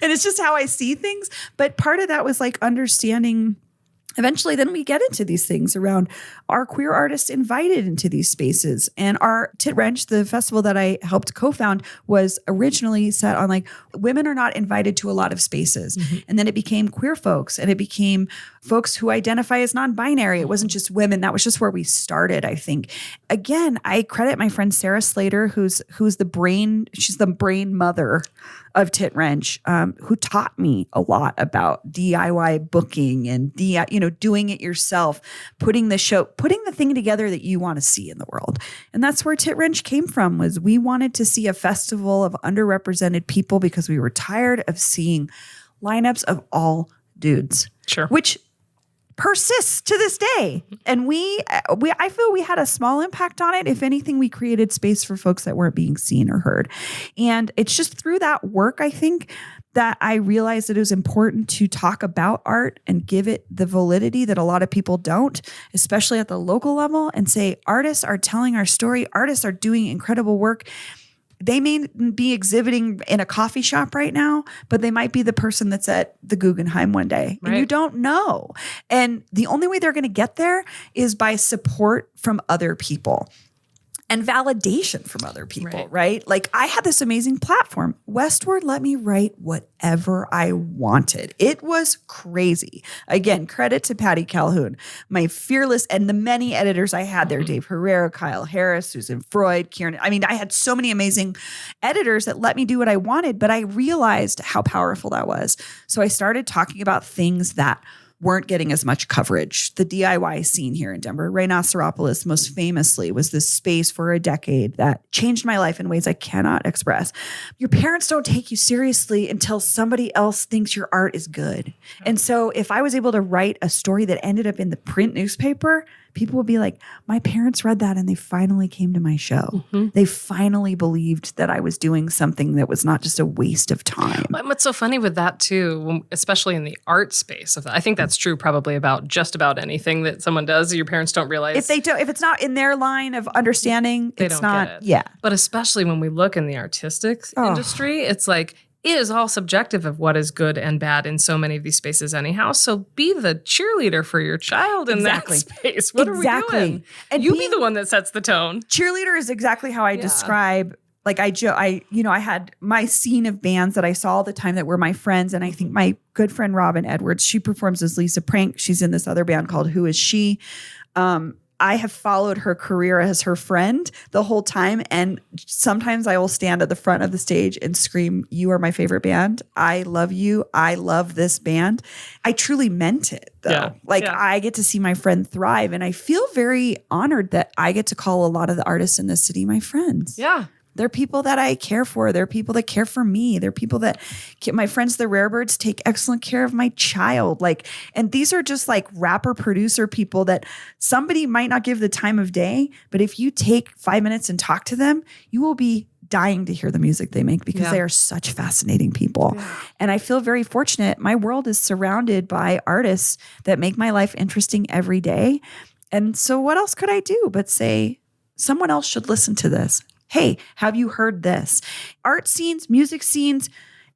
S1: And it's just how I see things. But part of that was like understanding. Eventually, then we get into these things around our queer artists invited into these spaces. And our Tit Wrench, the festival that I helped co-found, was originally set on like women are not invited to a lot of spaces. And then it became queer folks and it became folks who identify as non-binary. It wasn't just women. That was just where we started, I think. Again, I credit my friend Sarah Slater, who's the brain, she's the brain mother of Tit Wrench, who taught me a lot about DIY booking and doing it yourself, putting the thing together that you want to see in the world. And that's where Tit Wrench came from, was we wanted to see a festival of underrepresented people because we were tired of seeing lineups of all dudes.
S2: Sure.
S1: Which persists to this day. And I feel we had a small impact on it. If anything, we created space for folks that weren't being seen or heard. And it's just through that work, I think, that I realized that it was important to talk about art and give it the validity that a lot of people don't, especially at the local level, and say artists are telling our story. Artists are doing incredible work. They may be exhibiting in a coffee shop right now, but they might be the person that's at the Guggenheim one day.
S2: Right.
S1: And you don't know. And the only way they're going to get there is by support from other people and validation from other people, right? Like I had this amazing platform. Westward let me write whatever I wanted. It was crazy. Again, credit to Patty Calhoun, my fearless, and the many editors I had there, Dave Herrera, Kyle Harris, Susan Freud, Kieran. I mean, I had so many amazing editors that let me do what I wanted, but I realized how powerful that was. So I started talking about things that weren't getting as much coverage. The DIY scene here in Denver, Rhinoceropolis most famously was this space for a decade that changed my life in ways I cannot express. Your parents don't take you seriously until somebody else thinks your art is good. And so if I was able to write a story that ended up in the print newspaper, people would be like, my parents read that and they finally came to my show. They finally believed that I was doing something that was not just a waste of time.
S2: What's so funny with that too, especially in the art space, I think that's true probably about just about anything that someone does. Your parents don't realize.
S1: If it's not in their line of understanding,
S2: they
S1: it's
S2: don't
S1: not.
S2: get it.
S1: Yeah.
S2: But especially when we look in the artistic industry, it's like, it is all subjective of what is good and bad in so many of these spaces anyhow. So be the cheerleader for your child in that space. What are we doing? And you be the one that sets the tone.
S1: Cheerleader is exactly how I describe. Like I had my scene of bands that I saw all the time that were my friends. And I think my good friend, Robin Edwards, she performs as Lisa Prank. She's in this other band called Who Is She? I have followed her career as her friend the whole time. And sometimes I will stand at the front of the stage and scream, "You are my favorite band. I love you. I love this band." I truly meant it though. I get to see my friend thrive. And I feel very honored that I get to call a lot of the artists in this city my friends.
S2: Yeah.
S1: They're people that I care for. They're people that care for me. They're people that my friends, the Rarebirds, take excellent care of my child. And these are just like rapper producer people that somebody might not give the time of day, but if you take 5 minutes and talk to them, you will be dying to hear the music they make because they are such fascinating people. Yeah. And I feel very fortunate. My world is surrounded by artists that make my life interesting every day. And so what else could I do but say, someone else should listen to this? Hey, have you heard this? Art scenes, music scenes,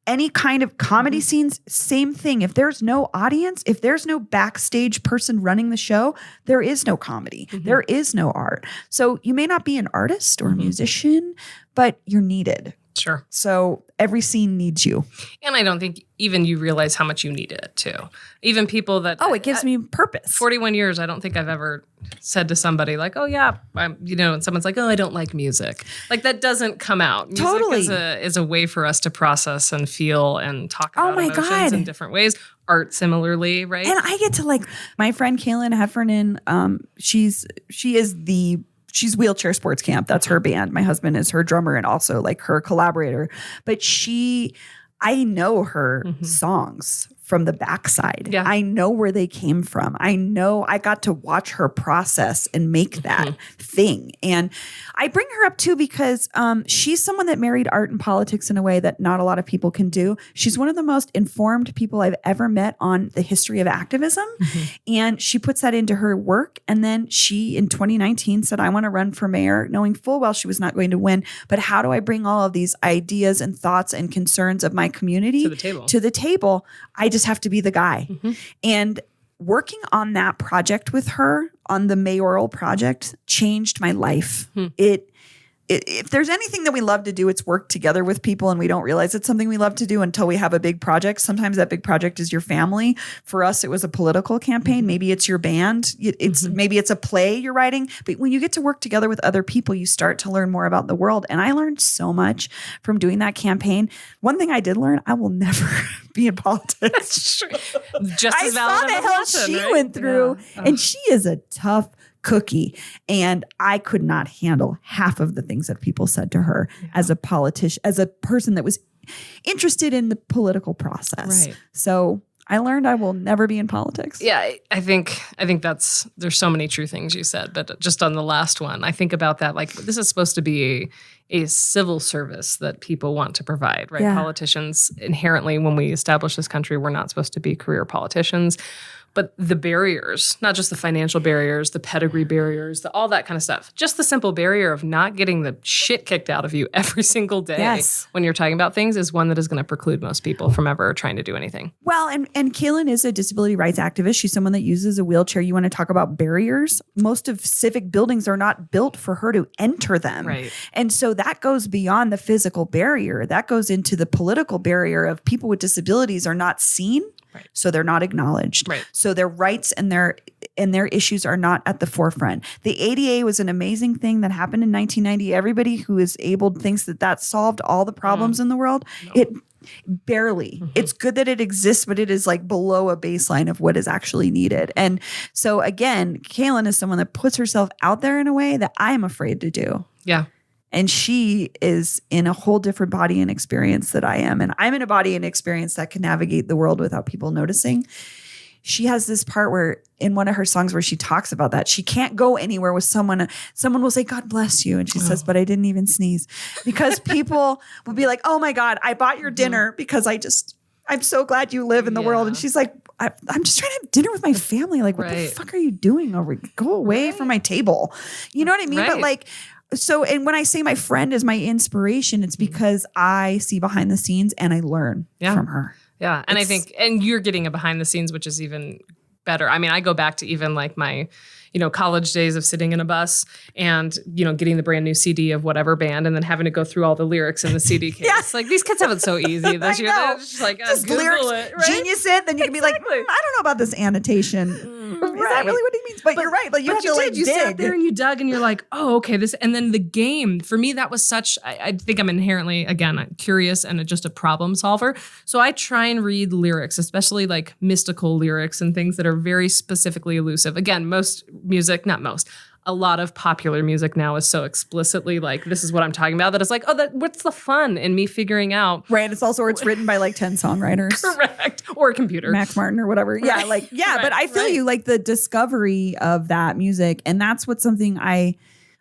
S1: any kind of comedy scenes, same thing. If there's no audience, if there's no backstage person running the show, there is no comedy. There is no art. So you may not be an artist or a musician, but you're needed.
S2: Sure.
S1: So every scene needs you.
S2: And I don't think even you realize how much you needed it too. Even people that...
S1: Oh, it gives me purpose.
S2: 41 years, I don't think I've ever said to somebody like, oh yeah, and someone's like, oh, I don't like music. Like that doesn't come out.
S1: Totally.
S2: Music is a way for us to process and feel and talk about emotions in different ways. Art similarly, right?
S1: And I get to my friend Kaylin Heffernan, she's Wheelchair Sports Camp. That's her band. My husband is her drummer and also her collaborator. But I know her songs from the backside.
S2: Yeah.
S1: I know where they came from. I know I got to watch her process and make that thing. And I bring her up too because she's someone that married art and politics in a way that not a lot of people can do. She's one of the most informed people I've ever met on the history of activism. And she puts that into her work. And then she, in 2019, said, I want to run for mayor, knowing full well she was not going to win. But how do I bring all of these ideas and thoughts and concerns of my community to the table? I just have to be the guy. And working on that project with her, on the mayoral project, changed my life. If there's anything that we love to do, it's work together with people, and we don't realize it's something we love to do until we have a big project. Sometimes that big project is your family. For us, it was a political campaign. Maybe it's your band. Maybe it's a play you're writing. But when you get to work together with other people, you start to learn more about the world. And I learned so much from doing that campaign. One thing I did learn, I will never be in politics.
S2: That's true. Just as
S1: I saw
S2: valid
S1: the
S2: as a
S1: hell
S2: lesson,
S1: she
S2: right?
S1: went through,
S2: Yeah.
S1: and she is a tough cookie. And I could not handle half of the things that people said to her as a politician, as a person that was interested in the political process.
S2: Right.
S1: So I learned I will never be in politics.
S2: Yeah, I think there's so many true things you said, but just on the last one, I think about that, like, this is supposed to be a civil service that people want to provide, right?
S1: Yeah.
S2: Politicians, inherently, when we establish this country, we're not supposed to be career politicians. But the barriers, not just the financial barriers, the pedigree barriers, all that kind of stuff, just the simple barrier of not getting the shit kicked out of you every single day when you're talking about things is one that is going to preclude most people from ever trying to do anything.
S1: Well, and Kaylin is a disability rights activist. She's someone that uses a wheelchair. You want to talk about barriers? Most of civic buildings are not built for her to enter them.
S2: Right.
S1: And so that goes beyond the physical barrier. That goes into the political barrier of people with disabilities are not seen.
S2: Right.
S1: So they're not acknowledged.
S2: Right.
S1: So their rights and their issues are not at the forefront. The ADA was an amazing thing that happened in 1990. Everybody who is able thinks that solved all the problems in the world. No. It barely. It's good that it exists, but it is like below a baseline of what is actually needed. And so again, Kaylin is someone that puts herself out there in a way that I am afraid to do.
S2: Yeah.
S1: And she is in a whole different body and experience that I am. And I'm in a body and experience that can navigate the world without people noticing. She has this part where in one of her songs where she talks about that. She can't go anywhere with someone. Someone will say, God bless you. And she says, but I didn't even sneeze. Because people will be like, oh my God, I bought your dinner because I'm so glad you live in the world. And she's like, I'm just trying to have dinner with my family. Like, what the fuck are you doing over? Go away from my table. You know what I mean? But like, so, and when I say my friend is my inspiration, it's because I see behind the scenes and I learn from her.
S2: Yeah. And I think, and you're getting a behind the scenes, which is even better. I mean, I go back to even like my, college days of sitting in a bus and, getting the brand new CD of whatever band and then having to go through all the lyrics in the CD case. Like these kids have it so easy this year. They're just like, just Google
S1: lyrics,
S2: it, right?
S1: Genius it. Then you can be like, I don't know about this annotation. Is that really what he means? But you're right. Like you have to like dig.
S2: You sat there and you dug and you're like, oh, okay. This, and then the game for me, that was such, I think I'm inherently, again, curious and just a problem solver. So I try and read lyrics, especially like mystical lyrics and things that are very specifically elusive. Again, most music, not most, a lot of popular music now is so explicitly like, this is what I'm talking about, that it's like, oh, what's the fun in me figuring out?
S1: Right. It's also, it's written by like 10 songwriters.
S2: Correct. Or a computer.
S1: Max Martin or whatever. Right. Yeah. Like, yeah. Right. But I feel you, like the discovery of that music. And that's what something I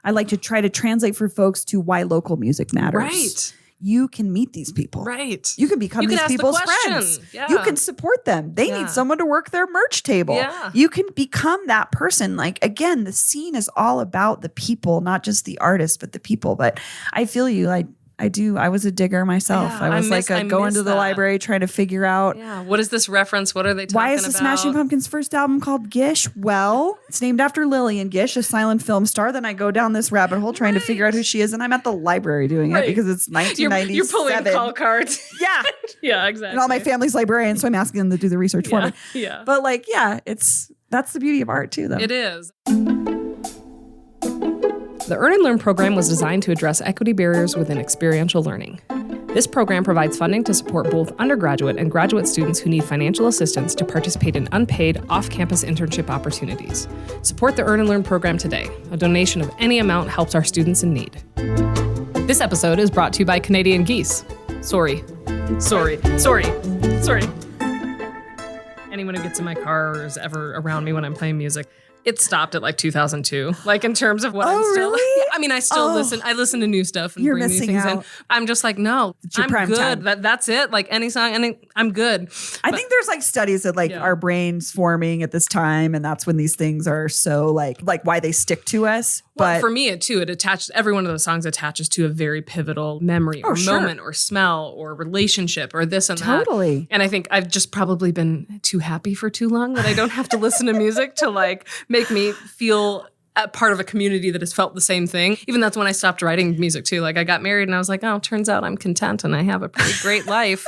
S1: like to try to translate for folks to why local music matters.
S2: Right.
S1: You can meet these people.
S2: Right.
S1: You can become these people's friends.
S2: Yeah.
S1: You can support them. They need someone to work their merch table.
S2: Yeah.
S1: You can become that person. Like, again, the scene is all about the people, not just the artists, but the people. But I feel you. I do. I was a digger myself.
S2: Yeah,
S1: I was going to the library trying to figure out.
S2: Yeah. What is this reference? What are they talking about?
S1: Why is the Smashing Pumpkins' first album called Gish? Well, it's named after Lillian Gish, a silent film star. Then I go down this rabbit hole trying to figure out who she is. And I'm at the library doing it because it's 1997.
S2: You're pulling call cards.
S1: Yeah.
S2: Yeah, exactly.
S1: And all my family's librarians, so I'm asking them to do the research for me.
S2: Yeah.
S1: But like, that's the beauty of art too, though.
S2: It is. The Earn and Learn program was designed to address equity barriers within experiential learning. This program provides funding to support both undergraduate and graduate students who need financial assistance to participate in unpaid, off-campus internship opportunities. Support the Earn and Learn program today. A donation of any amount helps our students in need. This episode is brought to you by Canadian Geese. Sorry. even gets in my car or is ever around me when I'm playing music. It stopped at like 2002, like in terms of what I'm still.
S1: Really?
S2: I mean, I still listen. I listen to new stuff and
S1: You're
S2: bring new
S1: missing
S2: things in.
S1: out.
S2: I'm just like, no,
S1: your
S2: I'm
S1: prime
S2: good.
S1: time.
S2: That's it. Like any song, I'm good.
S1: I think there's like studies that like our brains forming at this time, and that's when these things are so like why they stick to us.
S2: Well,
S1: But
S2: for me, it attaches. Every one of those songs attaches to a very pivotal memory or moment or smell or relationship or this and that.
S1: Totally.
S2: And I think I've just probably been too happy for too long that I don't have to listen to music to like make me feel a part of a community that has felt the same thing. Even that's when I stopped writing music too. Like I got married and I was like, oh, turns out I'm content and I have a pretty great life.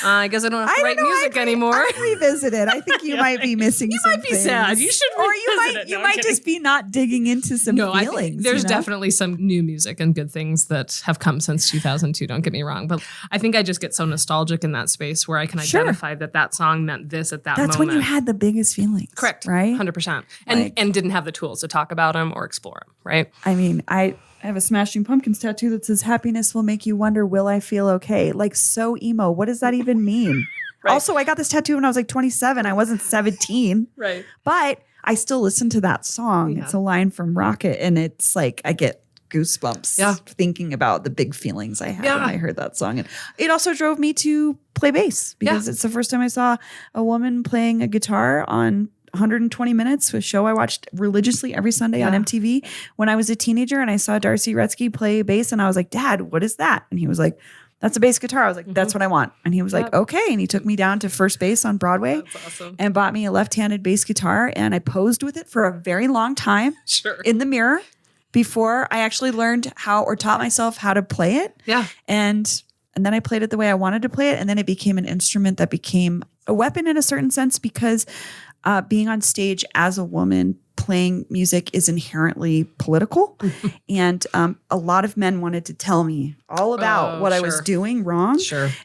S2: I guess I don't have to write music anymore.
S1: I'd revisit it. I think you might be missing.
S2: You
S1: some
S2: might be sad. You should
S1: or
S2: revisit it.
S1: you
S2: No,
S1: might just be not digging into some
S2: No, I
S1: feelings.
S2: think there's
S1: you know?
S2: definitely some new music and good things that have come since 2002. Don't get me wrong, but I think I just get so nostalgic in that space where I can identify that song meant this at that moment.
S1: That's when you had the biggest feelings.
S2: Correct.
S1: Right?
S2: 100%. And didn't have the tools to talk about them or explore them, right?
S1: I mean, I have a Smashing Pumpkins tattoo that says happiness will make you wonder, will I feel okay? Like so emo. What does that even mean?
S2: Right.
S1: Also, I got this tattoo when I was like 27. I wasn't 17.
S2: Right.
S1: But I still listen to that song.
S2: Yeah.
S1: It's a line from Rocket, and it's like I get goosebumps thinking about the big feelings I had when I heard that song. And it also drove me to play bass because it's the first time I saw a woman playing a guitar on 120 Minutes, a show I watched religiously every Sunday on MTV when I was a teenager. And I saw Darcy Retzky play bass, and I was like, Dad, what is that? And he was like, that's a bass guitar. I was like, that's what I want. And he was like, okay. And he took me down to First Base on Broadway and bought me a left-handed bass guitar. And I posed with it for a very long time in the mirror before I actually learned how or taught myself how to play it.
S2: Yeah.
S1: And then I played it the way I wanted to play it. And then it became an instrument that became a weapon in a certain sense because being on stage as a woman playing music is inherently political. And a lot of men wanted to tell me all about what I was doing wrong.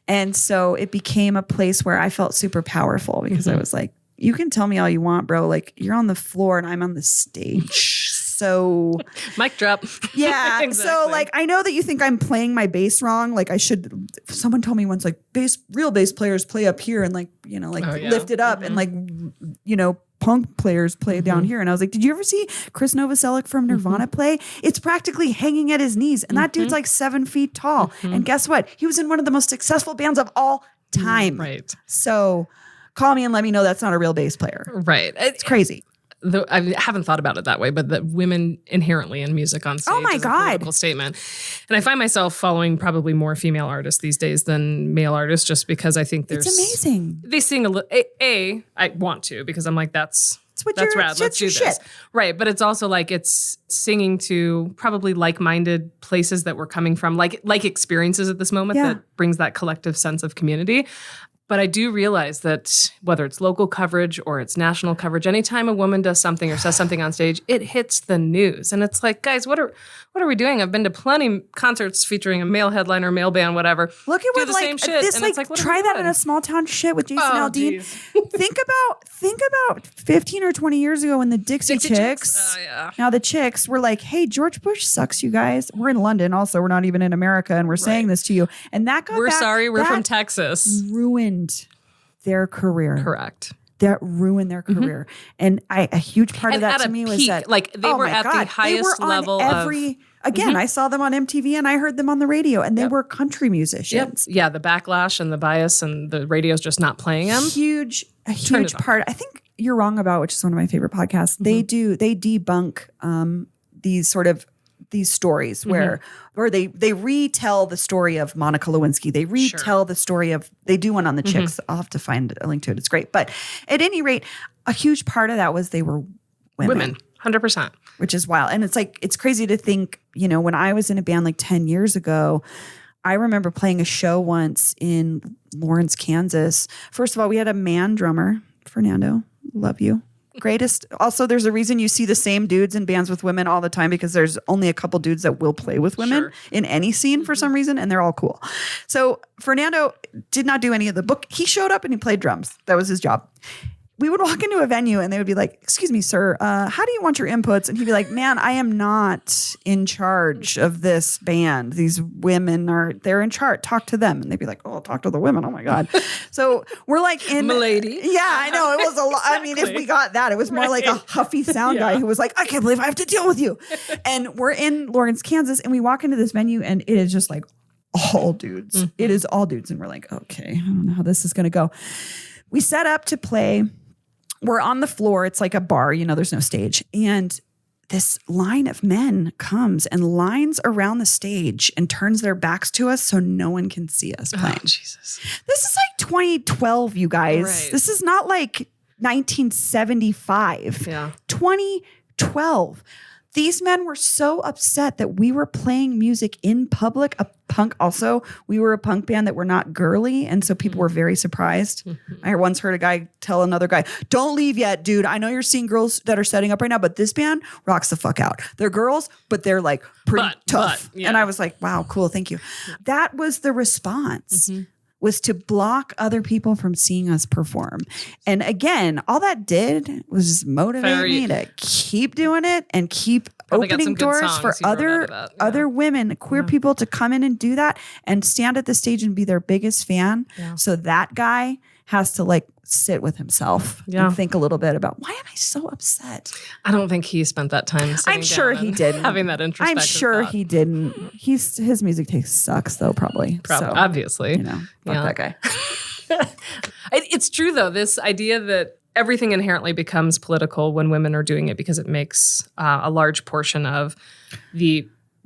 S1: And so it became a place where I felt super powerful because I was like, you can tell me all you want, bro. Like you're on the floor and I'm on the stage. So
S2: mic drop.
S1: Yeah.
S2: Exactly.
S1: So like, I know that you think I'm playing my bass wrong. Like I should, someone told me once like real bass players play up here and like, you know, like lift it up and like, you know, punk players play down here. And I was like, did you ever see Chris Novoselic from Nirvana play? It's practically hanging at his knees. And that dude's like 7 feet tall. And guess what? He was in one of the most successful bands of all time.
S2: Right.
S1: So call me and let me know that's not a real bass player.
S2: Right.
S1: It's crazy.
S2: Though I haven't thought about it that way, but that women inherently in music on stage is a political statement. And I find myself following probably more female artists these days than male artists just because I think there's...
S1: It's amazing.
S2: They sing a little... I want to because I'm like, that's rad. Let's do this.
S1: Shit.
S2: Right. But it's also like it's singing to probably like-minded places that we're coming from, like experiences at this moment that brings that collective sense of community. But I do realize that whether it's local coverage or it's national coverage, anytime a woman does something or says something on stage, it hits the news. And it's like, guys, what are we doing? I've been to plenty of featuring a male headliner, male band, whatever.
S1: Look at what
S2: the
S1: like
S2: same shit.
S1: this
S2: and
S1: like,
S2: it's like what
S1: try that in a small town shit with Jason Aldean. think about 15 or 20 years ago when the Dixie Chicks. Now the Chicks were like, hey, George Bush sucks, you guys. We're in London also. We're not even in America and we're saying this to you. And that got
S2: sorry, we're from Texas.
S1: Ruined their career.
S2: Correct.
S1: That ruined their career. And a huge part of that to me was that
S2: like they were at the highest level of
S1: again, I saw them on MTV and I heard them on the radio and they were country musicians.
S2: Yeah, the backlash and the bias and the radio's just not playing them.
S1: A huge part. I think You're Wrong About, which is one of my favorite podcasts. They debunk these stories where they retell the story of Monica Lewinsky. They retell the story of, they do one on the Chicks. I'll have to find a link to it. It's great. But at any rate, a huge part of that was they were women.
S2: 100%.
S1: Which is wild. And it's like, it's crazy to think, you know, when I was in a band like 10 years ago, I remember playing a show once in Lawrence, Kansas. First of all, we had a man drummer, Fernando. Love you. Greatest. Also, there's a reason you see the same dudes in bands with women all the time because there's only a couple dudes that will play with women in any scene for some reason, and they're all cool. So Fernando did not do any of the book. He showed up and he played drums. That was his job. we would walk into a venue and they would be like, excuse me, sir, how do you want your inputs? And he'd be like, man, I am not in charge of this band. These women they're in charge. Talk to them. And they'd be like, oh, talk to the women. Oh my God. So we're like in.
S2: Milady.
S1: Yeah, I know. It was a lot. I mean, if we got that, it was more like a huffy sound guy who was like, I can't believe I have to deal with you. And we're in Lawrence, Kansas, and we walk into this venue and it is just like all dudes. Mm-hmm. It is all dudes. And we're like, okay, I don't know how this is going to go. We set up to play. We're on the floor. It's like a bar, there's no stage. And this line of men comes and lines around the stage and turns their backs to us so no one can see us playing.
S2: Oh, Jesus.
S1: This is like 2012, you guys. Right. This is not like 1975.
S2: Yeah.
S1: 2012. These men were so upset that we were playing music in public, we were a punk band that were not girly. And so people were very surprised. Mm-hmm. I once heard a guy tell another guy, don't leave yet, dude. I know you're seeing girls that are setting up right now, but this band rocks the fuck out. They're girls, but they're like pretty tough. Yeah. And I was like, wow, cool. Thank you. That was the response. Mm-hmm. Was to block other people from seeing us perform. And again, all that did was just motivate me to keep doing it and keep opening doors for other women, queer people to come in and do that and stand at the stage and be their biggest fan. Yeah. So that guy has to like sit with himself and think a little bit about, why am I so upset?
S2: I don't think he spent that time
S1: I'm sure he didn't.
S2: Having that introspective
S1: I'm sure
S2: thought.
S1: He didn't. His music taste sucks though, probably. So,
S2: obviously.
S1: Fuck that guy.
S2: It's true though, this idea that everything inherently becomes political when women are doing it because it makes a large portion of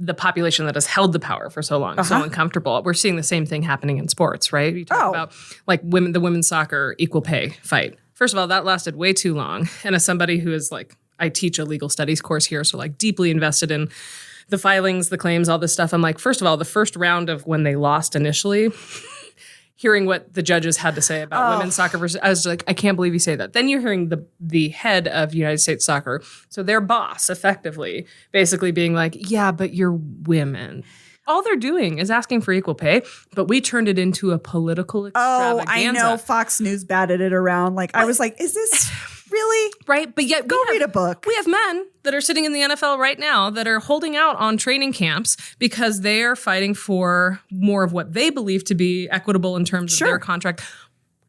S2: the population that has held the power for so long so uncomfortable. We're seeing the same thing happening in sports, right? You talk about like the women's soccer equal pay fight. First of all, that lasted way too long. And as somebody who is like, I teach a legal studies course here, so like deeply invested in the filings, the claims, all this stuff. I'm like, first of all, the first round of when they lost initially, hearing what the judges had to say about women's soccer versus, I was like, I can't believe you say that. Then you're hearing the head of United States Soccer, so their boss effectively basically being like, yeah, but you're women. All they're doing is asking for equal pay, but we turned it into a political extravaganza.
S1: Oh, I know. Fox News batted it around. Like, I was like, is this really?
S2: Right, but yet
S1: go read a book.
S2: We have men that are sitting in the NFL right now that are holding out on training camps because they are fighting for more of what they believe to be equitable in terms of their contract.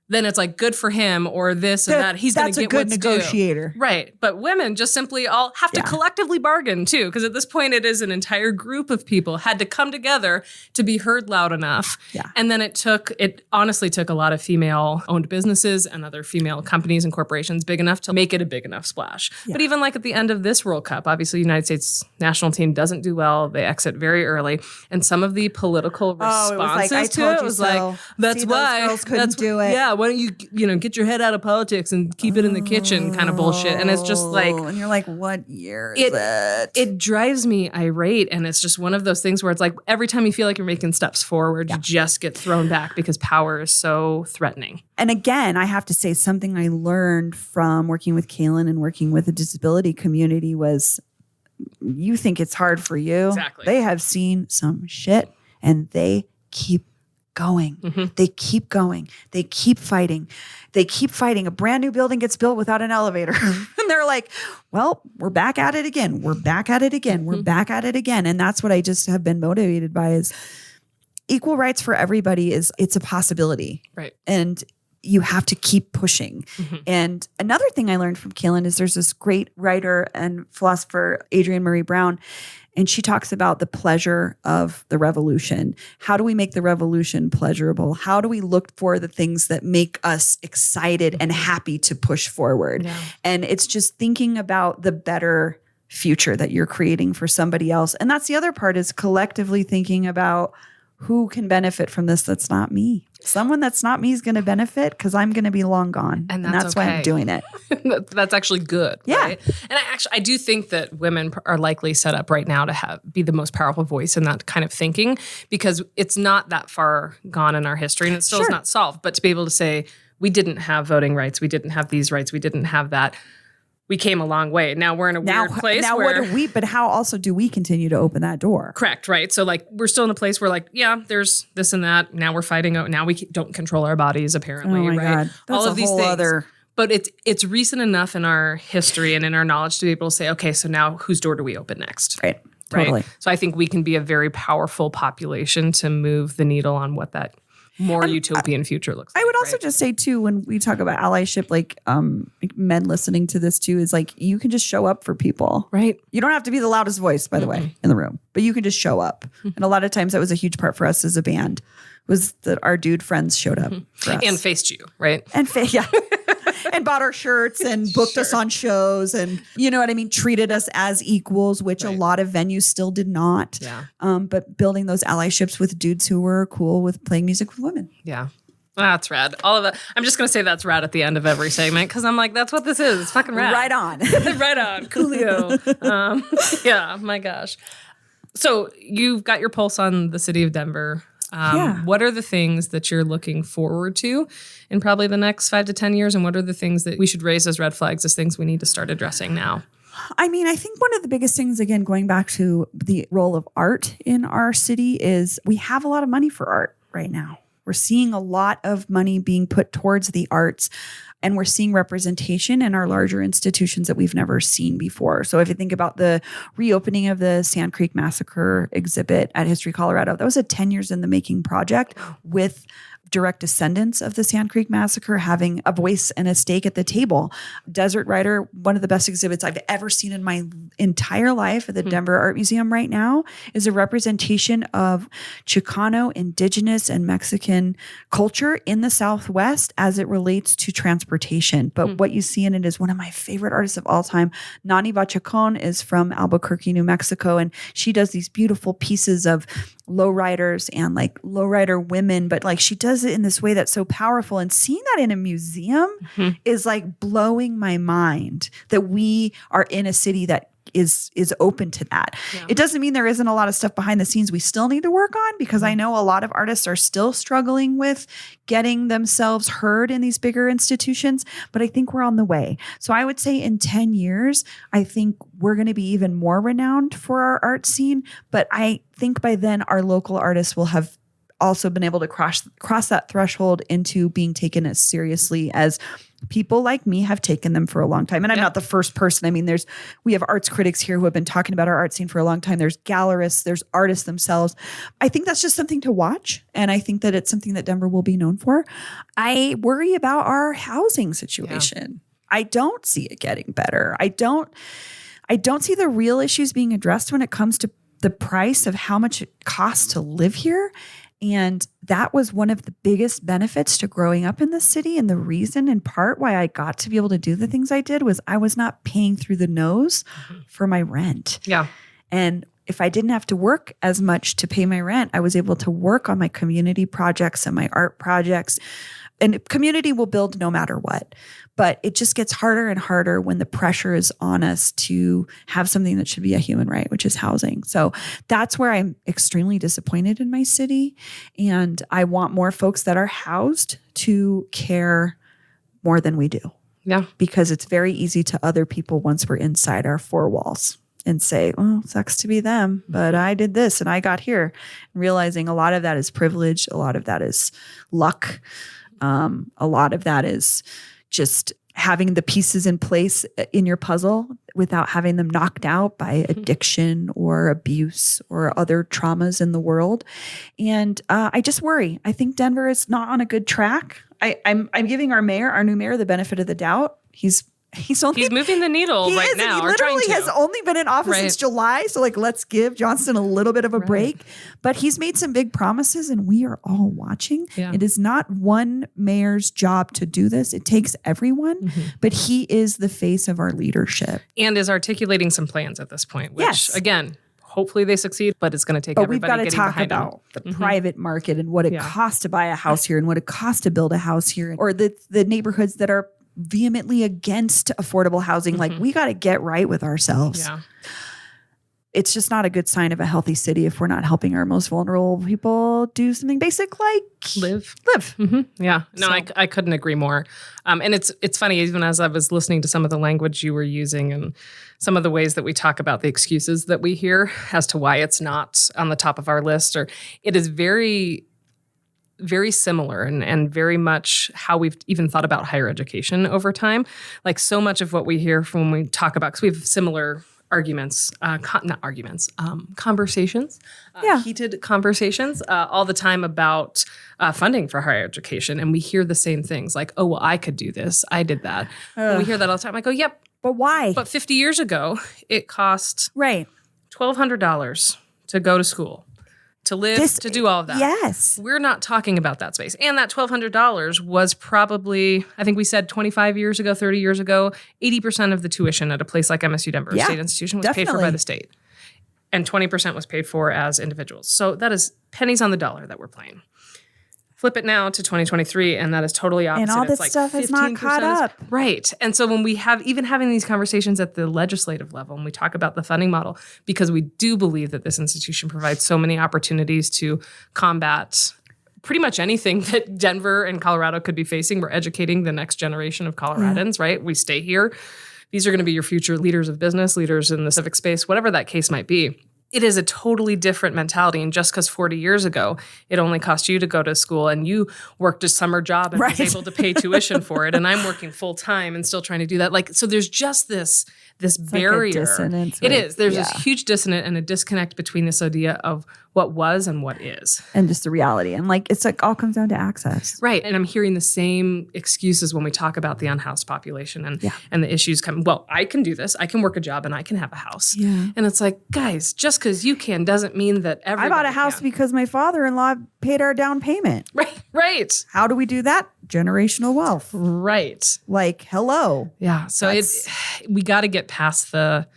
S2: Then it's like, good for him or this and that. He's going to get what's due.
S1: That's a good negotiator.
S2: Right. But women just simply all have to collectively bargain too. Because at this point, it is an entire group of people had to come together to be heard loud enough. Yeah. And then it honestly took a lot of female-owned businesses and other female companies and corporations big enough to make it a big enough splash. Yeah. But even like at the end of this World Cup, obviously the United States national team doesn't do well. They exit very early. And some of the political responses to it was like, that's why.
S1: Girls couldn't do it.
S2: Yeah. Why don't you get your head out of politics and keep it in the kitchen kind of bullshit. And it's just like,
S1: and you're like, what year is it?
S2: It drives me irate. And it's just one of those things where it's like every time you feel like you're making steps forward, you just get thrown back because power is so threatening.
S1: And again, I have to say something I learned from working with Kaylin and working with the disability community was, you think it's hard for you.
S2: Exactly.
S1: They have seen some shit and they keep going. Mm-hmm. They keep going. They keep fighting. They keep fighting. A brand new building gets built without an elevator. And they're like, well, we're back at it again. We're back at it again. We're back at it again. And that's what I just have been motivated by is equal rights for everybody it's a possibility.
S2: Right.
S1: And you have to keep pushing. Mm-hmm. And another thing I learned from Kaylin is there's this great writer and philosopher, Adrienne Marie Brown, and she talks about the pleasure of the revolution. How do we make the revolution pleasurable? How do we look for the things that make us excited and happy to push forward? Yeah. And it's just thinking about the better future that you're creating for somebody else. And that's the other part is collectively thinking about who can benefit from this that's not me. Someone that's not me is going to benefit because I'm going to be long gone. And that's why I'm doing it.
S2: That's actually good. Yeah. Right? And I do think that women are likely set up right now to be the most powerful voice in that kind of thinking because it's not that far gone in our history and it still is not solved. But to be able to say, we didn't have voting rights, we didn't have these rights, we didn't have that. We came a long way. Now we're in a weird place.
S1: Now what do we, but how also do we continue to open that door?
S2: Correct, right? So like we're still in a place where like, yeah, there's this and that. Now we're fighting. Now we don't control our bodies apparently,
S1: oh my
S2: right?
S1: God. That's
S2: all of these things. But it's recent enough in our history and in our knowledge to be able to say, okay, so now whose door do we open next?
S1: Right. Totally.
S2: Right? So I think we can be a very powerful population to move the needle on what that more utopian future looks like.
S1: I would also just say too, when we talk about allyship, like men listening to this too, is like, you can just show up for people.
S2: Right.
S1: You don't have to be the loudest voice, by the way, in the room, but you can just show up. And a lot of times that was a huge part for us as a band, was that our dude friends showed up for us.
S2: And faced you, right?
S1: And yeah. And bought our shirts and booked us on shows and, you know what I mean, treated us as equals, which a lot of venues still did not.
S2: Yeah.
S1: But building those allyships with dudes who were cool with playing music with women.
S2: Yeah. That's rad. All of that. I'm just going to say that's rad at the end of every segment because I'm like, that's what this is. It's fucking rad.
S1: Right on.
S2: Right on. Coolio. Yeah, my gosh. So you've got your pulse on the city of Denver. What are the things that you're looking forward to in probably the next 5 to 10 years? And what are the things that we should raise as red flags, as things we need to start addressing now?
S1: I mean, I think one of the biggest things, again, going back to the role of art in our city, is we have a lot of money for art right now. We're seeing a lot of money being put towards the arts. And we're seeing representation in our larger institutions that we've never seen before. So if you think about the reopening of the Sand Creek Massacre exhibit at History Colorado, that was a 10 years in the making project with direct descendants of the Sand Creek Massacre having a voice and a stake at the table. Desert Rider, one of the best exhibits I've ever seen in my entire life at the Denver Art Museum right now, is a representation of Chicano, Indigenous, and Mexican culture in the Southwest as it relates to transportation. But what you see in it is one of my favorite artists of all time. Nani Bachacon is from Albuquerque, New Mexico, and she does these beautiful pieces of lowriders and like lowrider women, but like she does it in this way that's so powerful. And seeing that in a museum is like blowing my mind that we are in a city that is open to that. Yeah. It doesn't mean there isn't a lot of stuff behind the scenes we still need to work on, because I know a lot of artists are still struggling with getting themselves heard in these bigger institutions, but I think we're on the way. So I would say in 10 years, I think we're going to be even more renowned for our art scene. But I think by then our local artists will have also been able to cross that threshold into being taken as seriously as people like me have taken them for a long time. And I'm not the first person. I mean, we have arts critics here who have been talking about our art scene for a long time. There's gallerists, there's artists themselves. I think that's just something to watch. And I think that it's something that Denver will be known for. I worry about our housing situation. Yeah. I don't see it getting better. I don't see the real issues being addressed when it comes to the price of how much it costs to live here. And that was one of the biggest benefits to growing up in the city. And the reason, in part, why I got to be able to do the things I did was I was not paying through the nose for my rent. Yeah. And if I didn't have to work as much to pay my rent, I was able to work on my community projects and my art projects. And community will build no matter what. But it just gets harder and harder when the pressure is on us to have something that should be a human right, which is housing. So that's where I'm extremely disappointed in my city. And I want more folks that are housed to care more than we do. Yeah. Because it's very easy to other people once we're inside our four walls and say, well, sucks to be them, but I did this and I got here. And realizing a lot of that is privilege. A lot of that is luck. A lot of that is just having the pieces in place in your puzzle without having them knocked out by addiction or abuse or other traumas in the world. And I just worry. I think Denver is not on a good track. I'm giving our new mayor, the benefit of the doubt. He's moving the needle right now. He literally has only been in office since July. So let's give Johnston a little bit of a break. But he's made some big promises and we are all watching. Yeah. It is not one mayor's job to do this. It takes everyone, but he is the face of our leadership.
S2: And is articulating some plans at this point, which again, hopefully they succeed, but it's going to take everybody getting behind them.
S1: We've got to talk about the private market and what it costs to buy a house here and what it costs to build a house here, or the neighborhoods that are vehemently against affordable housing. Like, we got to get right with ourselves. Yeah. It's just not a good sign of a healthy city if we're not helping our most vulnerable people do something basic like live. Yeah. No, so. I couldn't agree more. And it's funny, even as I was listening to some of the language you were using and some of the ways that we talk about the excuses that we hear as to why it's not on the top of our list, or it is very
S2: very similar and very much how we've even thought about higher education over time. Like so much of what we hear from when we talk about, because we have similar conversations, heated conversations all the time about funding for higher education. And we hear the same things like, oh, well, I could do this. I did that. And we hear that all the time. I go, yep.
S1: But why?
S2: But 50 years ago, it cost $1,200 to go to school, to live, to do all of that.
S1: Yes.
S2: We're not talking about that space. And that $1,200 was probably, I think we said 25 years ago, 30 years ago, 80% of the tuition at a place like MSU Denver, a state institution, was paid for by the state. And 20% was paid for as individuals. So that is pennies on the dollar that we're playing. Flip it now to 2023, and that is totally opposite.
S1: And all this
S2: it's
S1: stuff is not caught up.
S2: Right. And so when we have, even having these conversations at the legislative level, and we talk about the funding model, because we do believe that this institution provides so many opportunities to combat pretty much anything that Denver and Colorado could be facing. We're educating the next generation of Coloradans, right? We stay here. These are going to be your future leaders of business, leaders in the civic space, whatever that case might be. It is a totally different mentality. And just because 40 years ago, it only cost you to go to school and you worked a summer job and was able to pay tuition for it. And I'm working full time and still trying to do that. Like, so there's just this barrier.
S1: Like a dissonance.
S2: It is. There's this huge dissonance and a disconnect between this idea of what was and what is.
S1: And just the reality. And like, it's like all comes down to access.
S2: Right. And I'm hearing the same excuses when we talk about the unhoused population and the issues come. Well, I can do this. I can work a job and I can have a house.
S1: Yeah.
S2: And it's like, guys, just because you can doesn't mean that everybody
S1: I bought a house
S2: can.
S1: because my father-in-law paid our down payment.
S2: Right.
S1: How do we do that? Generational wealth.
S2: Right.
S1: Like, hello.
S2: Yeah. So we got to get past the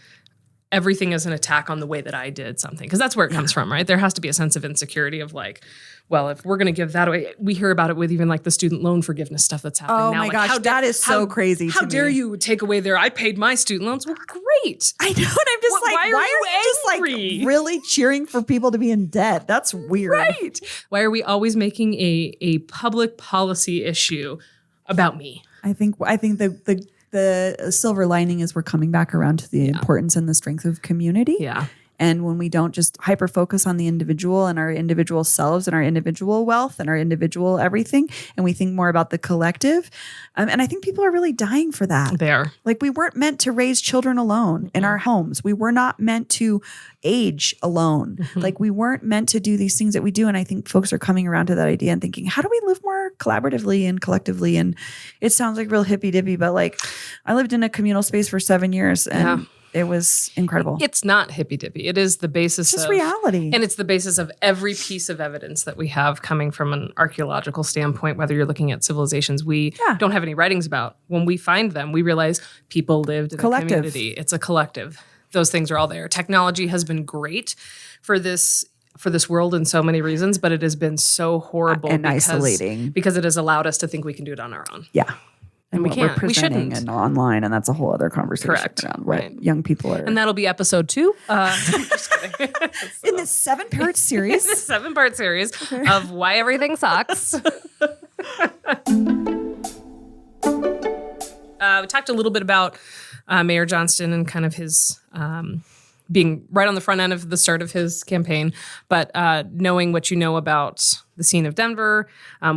S2: everything is an attack on the way that I did something, because that's where it comes from, right? There has to be a sense of insecurity of like, well, if we're going to give that away, we hear about it with even like the student loan forgiveness stuff that's happening now.
S1: Oh my
S2: like,
S1: gosh, that is so crazy.
S2: How dare you take away I paid my student loans? Well, great.
S1: I know. And I'm just like, why are you just like really cheering for people to be in debt? That's weird.
S2: Right. Why are we always making a public policy issue about me?
S1: I think the silver lining is we're coming back around to the importance and the strength of community.
S2: Yeah.
S1: And when we don't just hyper focus on the individual and our individual selves and our individual wealth and our individual everything, and we think more about the collective. And I think people are really dying for that.
S2: They are.
S1: Like, we weren't meant to raise children alone in our homes. We were not meant to age alone. Like, we weren't meant to do these things that we do. And I think folks are coming around to that idea and thinking, how do we live more collaboratively and collectively? And it sounds like real hippy dippy, but like, I lived in a communal space for 7 years and it was incredible.
S2: It's not hippy dippy. It is the basis
S1: of reality.
S2: And it's the basis of every piece of evidence that we have coming from an archaeological standpoint, whether you're looking at civilizations we don't have any writings about. When we find them, we realize people lived in a community. It's a collective. Those things are all there. Technology has been great for this world in so many reasons, but it has been so horrible
S1: and isolating
S2: because it has allowed us to think we can do it on our own.
S1: Yeah.
S2: And we can't. We shouldn't.
S1: And online, and that's a whole other conversation.
S2: Correct.
S1: Around what young people are.
S2: And that'll be episode 2. Just kidding.
S1: In this 7-part series.
S2: In this 7-part series of why everything sucks. We talked a little bit about Mayor Johnston and kind of his being right on the front end of the start of his campaign, but knowing what you know about the scene of Denver,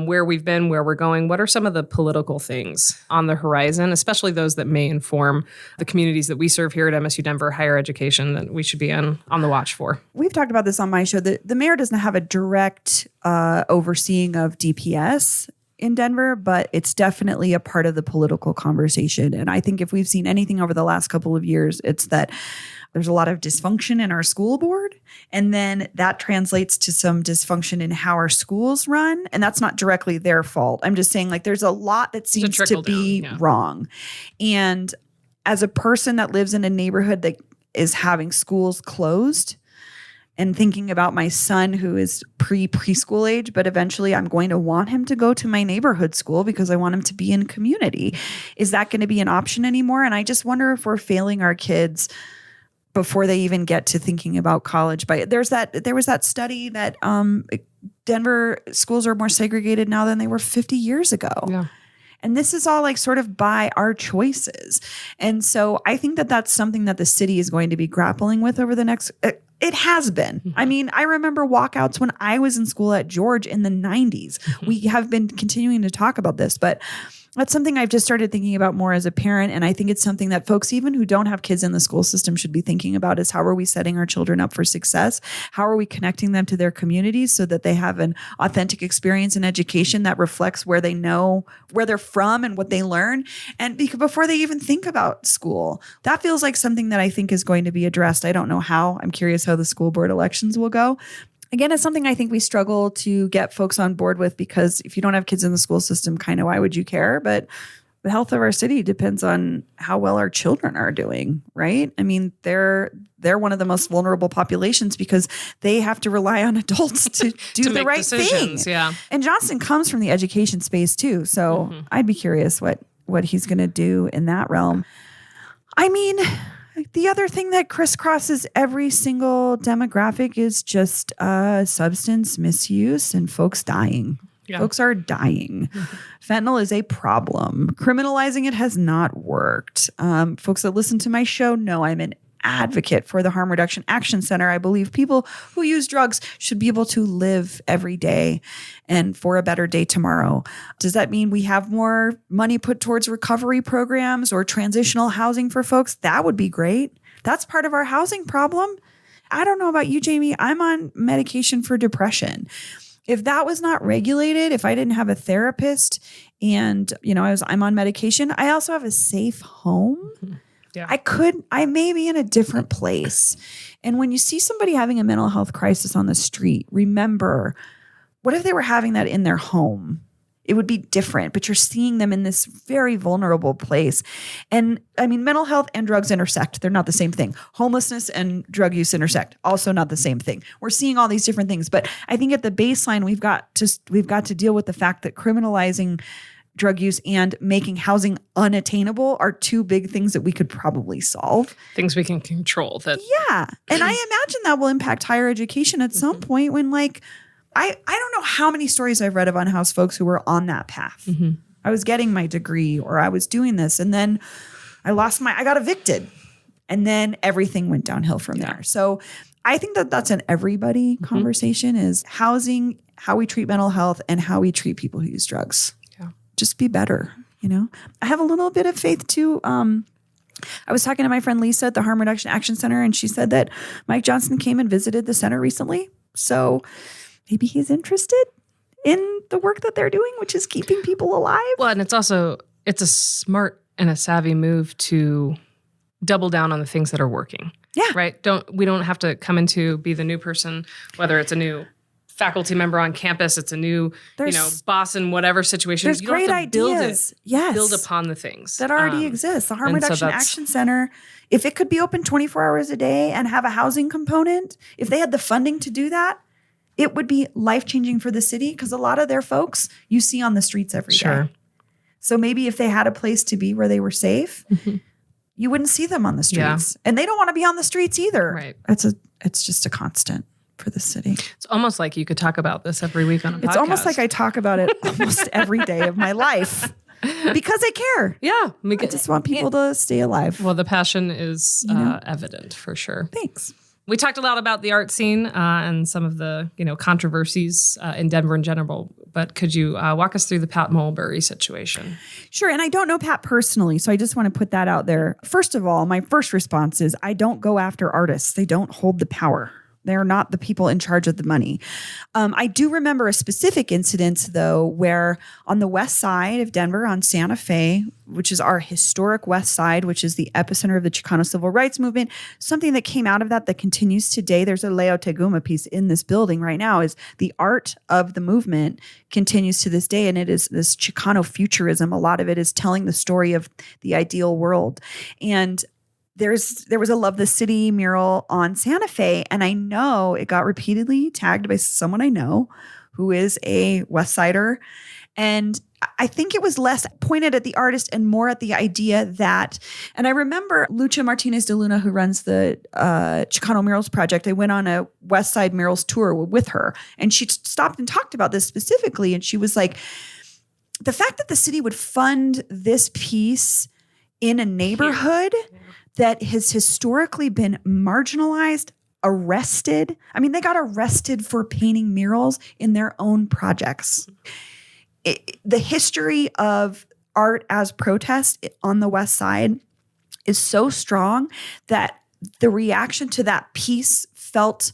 S2: where we've been, where we're going, what are some of the political things on the horizon, especially those that may inform the communities that we serve here at MSU Denver, higher education, that we should be on the watch for? We've
S1: talked about this on my show. The mayor doesn't have a direct overseeing of DPS in Denver, but it's definitely a part of the political conversation. And I think if we've seen anything over the last couple of years, it's that there's a lot of dysfunction in our school board. And then that translates to some dysfunction in how our schools run. And that's not directly their fault. I'm just saying, like, there's a lot that seems to be wrong. And as a person that lives in a neighborhood that is having schools closed, and thinking about my son who is preschool age, but eventually I'm going to want him to go to my neighborhood school because I want him to be in community. Is that going to be an option anymore? And I just wonder if we're failing our kids before they even get to thinking about college. But there was that study that Denver schools are more segregated now than they were 50 years ago.
S2: Yeah.
S1: And this is all like sort of by our choices. And so I think that that's something that the city is going to be grappling with over the next it has been. I mean, I remember walkouts when I was in school at George in the 90s. We have been continuing to talk about this, but that's something I've just started thinking about more as a parent. And I think it's something that folks, even who don't have kids in the school system, should be thinking about is how are we setting our children up for success? How are we connecting them to their communities so that they have an authentic experience in education that reflects where they know, where they're from and what they learn? And before they even think about school, that feels like something that I think is going to be addressed. I don't know how. I'm curious how the school board elections will go. Again, it's something I think we struggle to get folks on board with because if you don't have kids in the school system, kind of why would you care? But the health of our city depends on how well our children are doing, right? I mean, they're one of the most vulnerable populations because they have to rely on adults to do
S2: to
S1: the
S2: make
S1: right
S2: decisions,
S1: thing.
S2: Yeah.
S1: And Johnston comes from the education space too. So I'd be curious what he's going to do in that realm. I mean, the other thing that crisscrosses every single demographic is just substance misuse and folks dying. Yeah. Folks are dying. Fentanyl is a problem. Criminalizing it has not worked. Folks that listen to my show know I'm an advocate for the Harm Reduction Action Center. I believe people who use drugs should be able to live every day and for a better day tomorrow. Does that mean we have more money put towards recovery programs or transitional housing for folks? That would be great. That's part of our housing problem. I don't know about you, Jamie. I'm on medication for depression. If that was not regulated, if I didn't have a therapist and, I'm on medication, I also have a safe home. Yeah. I may be in a different place. And when you see somebody having a mental health crisis on the street, remember, what if they were having that in their home? It would be different, but you're seeing them in this very vulnerable place. And I mean, mental health and drugs intersect. They're not the same thing. Homelessness and drug use intersect. Also not the same thing. We're seeing all these different things. But I think at the baseline, we've got to deal with the fact that criminalizing drug use and making housing unattainable are two big things that we could probably solve.
S2: Things we can control.
S1: Yeah. And I imagine that will impact higher education at some point when I don't know how many stories I've read of unhoused folks who were on that path. I was getting my degree or I was doing this and then I got evicted and then everything went downhill from there. So I think that that's an everybody conversation is housing, how we treat mental health and how we treat people who use drugs. Just be better, I have a little bit of faith too. I was talking to my friend Lisa at the Harm Reduction Action Center, and she said that Mike Johnston came and visited the center recently. So maybe he's interested in the work that they're doing, which is keeping people alive.
S2: Well, and it's a smart and a savvy move to double down on the things that are working.
S1: Yeah.
S2: Right? We don't have to come be the new person, whether it's a new faculty member on campus, it's a new, boss in whatever situation.
S1: There's great ideas.
S2: Build upon the things
S1: that already exist. The Harm Reduction Action Center, if it could be open 24 hours a day and have a housing component, if they had the funding to do that, it would be life-changing for the city because a lot of their folks you see on the streets every day. So maybe if they had a place to be where they were safe, you wouldn't see them on the streets. Yeah. And they don't want to be on the streets either.
S2: Right.
S1: It's just a constant for the city.
S2: It's almost like you could talk about this every week on a podcast.
S1: It's almost like I talk about it almost every day of my life because I care.
S2: Yeah.
S1: I just want people to stay alive.
S2: Well, the passion is evident for sure.
S1: Thanks.
S2: We talked a lot about the art scene and some of the controversies in Denver in general, but could you walk us through the Pat Mulberry situation?
S1: Sure. And I don't know Pat personally, so I just want to put that out there. First of all, my first response is I don't go after artists. They don't hold the power. They're not the people in charge of the money. I do remember a specific incident, though, where on the west side of Denver, on Santa Fe, which is our historic west side, which is the epicenter of the Chicano Civil Rights Movement, something that came out of that continues today. There's a Leo Teguma piece in this building right now, is the art of the movement continues to this day. And it is this Chicano futurism. A lot of it is telling the story of the ideal world. And there was a Love the City mural on Santa Fe, and I know it got repeatedly tagged by someone I know who is a West Sider. And I think it was less pointed at the artist and more at the idea that, and I remember Lucha Martinez de Luna, who runs the Chicano Murals Project, I went on a West Side Murals tour with her, and she stopped and talked about this specifically, and she was like, the fact that the city would fund this piece in a neighborhood that has historically been marginalized, arrested. I mean, they got arrested for painting murals in their own projects. The history of art as protest on the West Side is so strong that the reaction to that piece felt,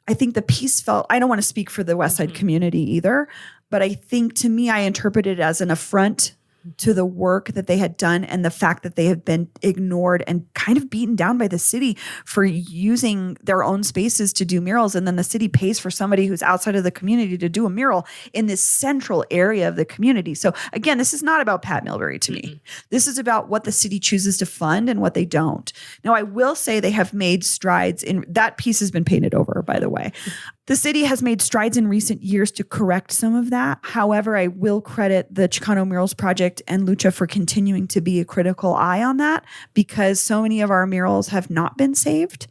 S1: I don't want to speak for the West Side community either, but I think to me, I interpret it as an affront to the work that they had done and the fact that they have been ignored and kind of beaten down by the city for using their own spaces to do murals. And then the city pays for somebody who's outside of the community to do a mural in this central area of the community. So again, this is not about Pat Milbury to me. This is about what the city chooses to fund and what they don't. Now, I will say they have made strides in that piece has been painted over, by the way. The city has made strides in recent years to correct some of that. However, I will credit the Chicano Murals Project and Lucha for continuing to be a critical eye on that because so many of our murals have not been saved,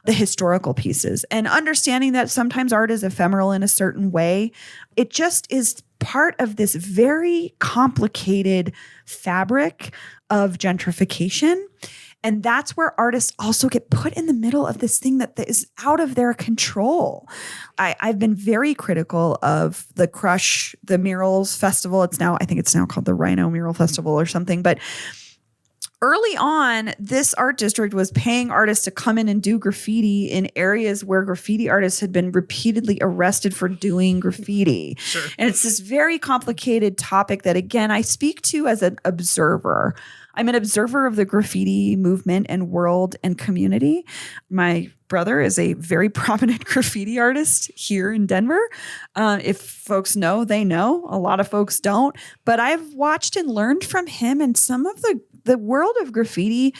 S1: the historical pieces. And understanding that sometimes art is ephemeral in a certain way, it just is part of this very complicated fabric of gentrification. And that's where artists also get put in the middle of this thing that is out of their control. I've been very critical of the Crush, the Murals Festival. I think it's now called the Rhino Mural Festival or something. But early on, this art district was paying artists to come in and do graffiti in areas where graffiti artists had been repeatedly arrested for doing graffiti. Sure. And it's this very complicated topic that, again, I speak to as an observer. I'm an observer of the graffiti movement and world and community. My brother is a very prominent graffiti artist here in Denver. If folks know, they know. A lot of folks don't. But I've watched and learned from him, and some of the world of graffiti,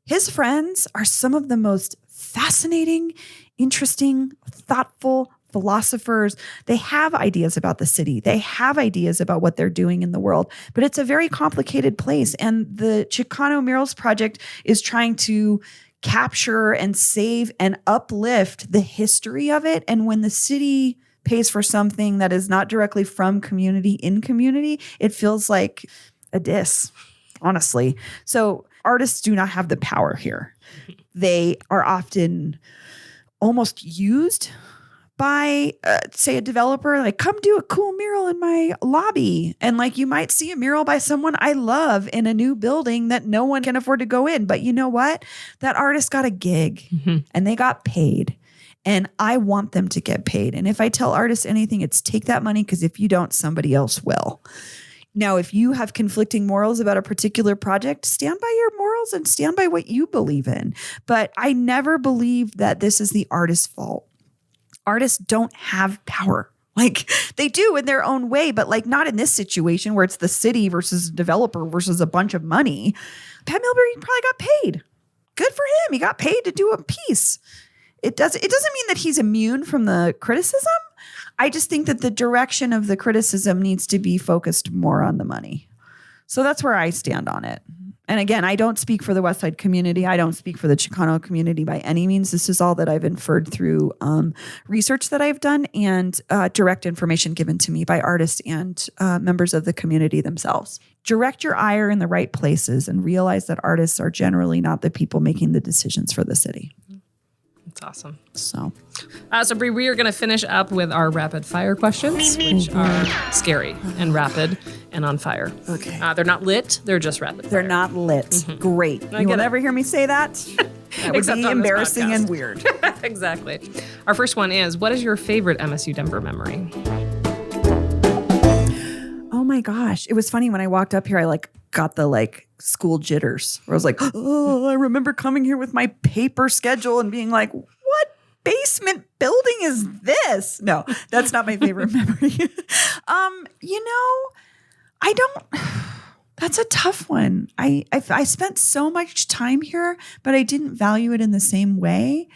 S1: his friends are some of the most fascinating, interesting, thoughtful philosophers. They have ideas about the city. They have ideas about what they're doing in the world, but it's a very complicated place. And the Chicano Murals Project is trying to capture and save and uplift the history of it. And when the city pays for something that is not directly from community in community, it feels like a diss, honestly. So artists do not have the power here. They are often almost used by, say, a developer, like, come do a cool mural in my lobby. And like, you might see a mural by someone I love in a new building that no one can afford to go in. But you know what? That artist got a gig and they got paid. And I want them to get paid. And if I tell artists anything, it's take that money, because if you don't, somebody else will. Now, if you have conflicting morals about a particular project, stand by your morals and stand by what you believe in. But I never believe that this is the artist's fault. Artists don't have power. Like, they do in their own way, but like not in this situation where it's the city versus developer versus a bunch of money. Pat Milbury probably got paid. Good for him. He got paid to do a piece. It doesn't mean that he's immune from the criticism. I just think that the direction of the criticism needs to be focused more on the money. So that's where I stand on it. And again, I don't speak for the West Side community. I don't speak for the Chicano community by any means. This is all that I've inferred through research that I've done and direct information given to me by artists and members of the community themselves. Direct your ire in the right places and realize that artists are generally not the people making the decisions for the city.
S2: That's awesome.
S1: So
S2: Bree, we are going to finish up with our rapid fire questions, which are scary and rapid and on fire.
S1: Okay.
S2: They're not lit. They're just rapid fire.
S1: They're not lit. Great. You will never hear me say that. That would be embarrassing and weird.
S2: Exactly. Our first one is, what is your favorite MSU Denver memory?
S1: Oh my gosh. It was funny when I walked up here, I got the school jitters where I was like, oh, I remember coming here with my paper schedule and being like, what basement building is this? No, that's not my favorite memory. That's a tough one. I spent so much time here, but I didn't value it in the same way.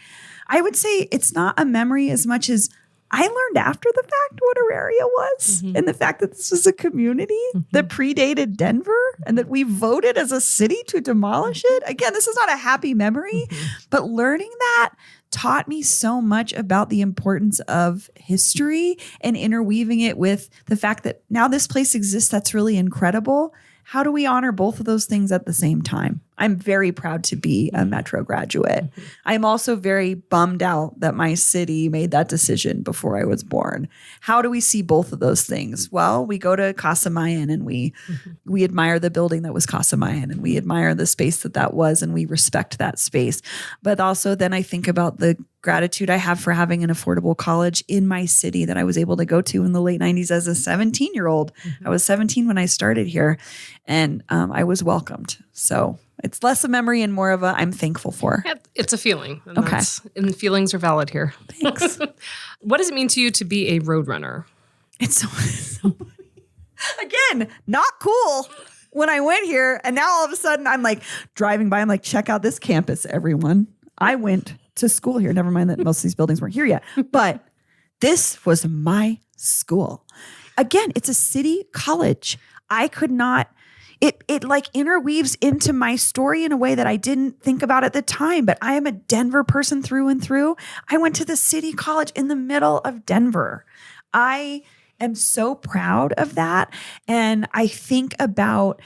S1: I would say it's not a memory as much as I learned after the fact what Auraria was, and the fact that this was a community that predated Denver and that we voted as a city to demolish it. Again, this is not a happy memory, but learning that taught me so much about the importance of history and interweaving it with the fact that now this place exists that's really incredible. How do we honor both of those things at the same time? I'm very proud to be a Metro graduate. I'm also very bummed out that my city made that decision before I was born. How do we see both of those things? Well, we go to Casa Mayan and we admire the building that was Casa Mayan, and we admire the space that was, and we respect that space. But also then I think about the gratitude I have for having an affordable college in my city that I was able to go to in the late 90s as a 17-year-old. I was 17 when I started here, and I was welcomed. So it's less a memory and more of a I'm thankful for.
S2: It's a feeling. And
S1: Okay.
S2: And feelings are valid here.
S1: Thanks.
S2: What does it mean to you to be a roadrunner?
S1: It's so funny. Again, not cool when I went here. And now all of a sudden I'm like driving by. I'm like, check out this campus, everyone. I went to school here. Never mind that most of these buildings weren't here yet. But this was my school. Again, it's a city college. I could not... It like interweaves into my story in a way that I didn't think about at the time, but I am a Denver person through and through. I went to the city college in the middle of Denver. I am so proud of that. And I think about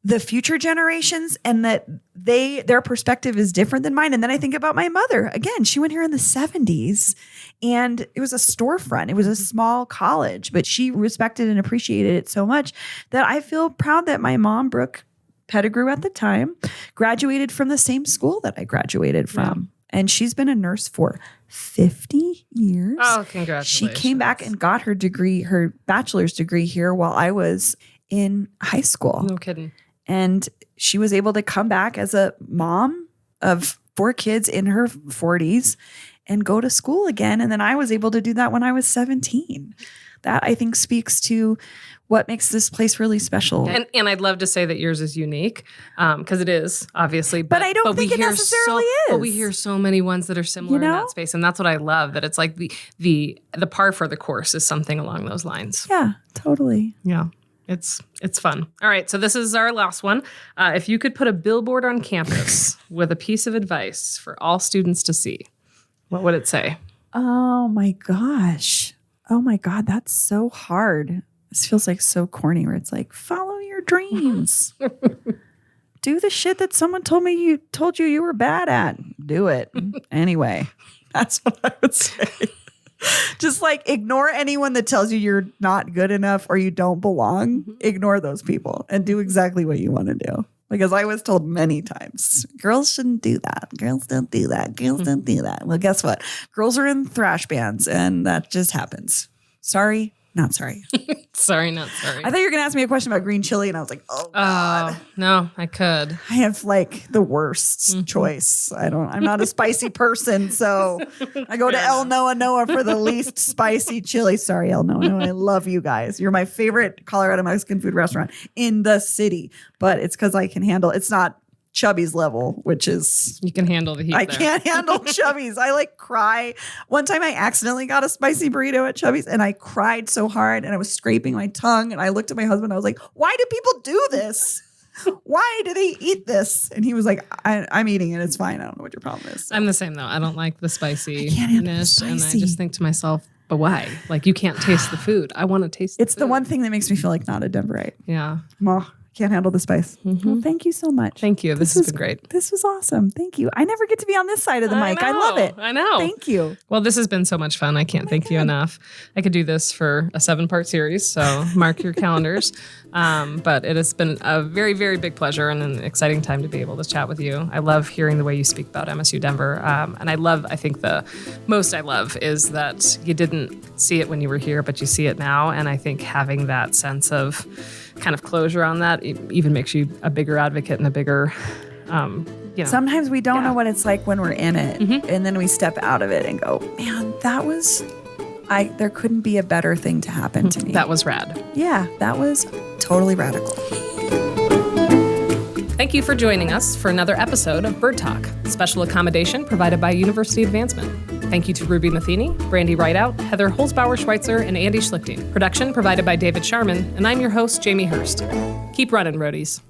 S1: the future generations and that their perspective is different than mine. And then I think about my mother. Again, she went here in the 70s and it was a storefront. It was a small college, but she respected and appreciated it so much that I feel proud that my mom, Brooke Pettigrew at the time, graduated from the same school that I graduated from. Yeah. And she's been a nurse for 50 years.
S2: Oh, congratulations.
S1: She came back and got her degree, her bachelor's degree here while I was in high school.
S2: No kidding.
S1: And she was able to come back as a mom of 4 kids in her 40s and go to school again. And then I was able to do that when I was 17. That I think speaks to what makes this place really special.
S2: And I'd love to say that yours is unique because it is, obviously.
S1: But I don't think it necessarily is.
S2: But we hear so many ones that are similar in that space. And that's what I love, that it's like the par for the course is something along those lines.
S1: Yeah, totally.
S2: Yeah. It's fun. All right, so this is our last one. If you could put a billboard on campus with a piece of advice for all students to see, what would it say?
S1: Oh my gosh. Oh my God, that's so hard. This feels like so corny where it's like, follow your dreams. Do the shit that someone told you you were bad at. Do it. Anyway, that's what I would say. Just like ignore anyone that tells you you're not good enough or you don't belong. Ignore those people and do exactly what you want to do. Because I was told many times, girls shouldn't do that. Girls don't do that. Girls don't do that. Well, guess what? Girls are in thrash bands and that just happens. Sorry, not sorry.
S2: Sorry, not sorry.
S1: I thought you were going to ask me a question about green chili and I was like, oh God.
S2: No, I could.
S1: I have like the worst choice. I'm not a spicy person. So I go to El Noa for the least spicy chili. Sorry, El Noa. I love you guys. You're my favorite Colorado Mexican food restaurant in the city, but it's because I can handle, it's not Chubby's level, which is...
S2: You can handle the heat
S1: I can't handle Chubby's. I like cry. One time I accidentally got a spicy burrito at Chubby's and I cried so hard and I was scraping my tongue and I looked at my husband. I was like, why do people do this? Why do they eat this? And he was like, I'm eating it. It's fine. I don't know what your problem is. So.
S2: I'm the same though. I don't like the spiciness.
S1: I can't handle the spicy.
S2: And I just think to myself, but why? Like you can't taste the food. I want to taste the food.
S1: It's the one thing that makes me feel like not a Denverite.
S2: Yeah.
S1: Well, can't handle the spice. Well, thank you so much.
S2: Thank you. This has been great.
S1: This was awesome. Thank you. I never get to be on this side of the mic. I love it.
S2: I know.
S1: Thank you.
S2: Well, this has been so much fun. I can't thank you enough. I could do this for a 7-part series, so mark your calendars. But it has been a very, very big pleasure and an exciting time to be able to chat with you. I love hearing the way you speak about MSU Denver. And I think the most I love is that you didn't see it when you were here, but you see it now. And I think having that sense of kind of closure on that even makes you a bigger advocate and a bigger,
S1: Sometimes we don't know what it's like when we're in it. And then we step out of it and go, man, there couldn't be a better thing to happen to me.
S2: That was rad.
S1: Yeah, that was totally radical.
S2: Thank you for joining us for another episode of Bird Talk, special accommodation provided by University Advancement. Thank you to Ruby Matheny, Brandy Rideout, Heather Holzbauer-Schweitzer, and Andy Schlichting. Production provided by David Sharman, and I'm your host, Jamie Hurst. Keep running, roadies.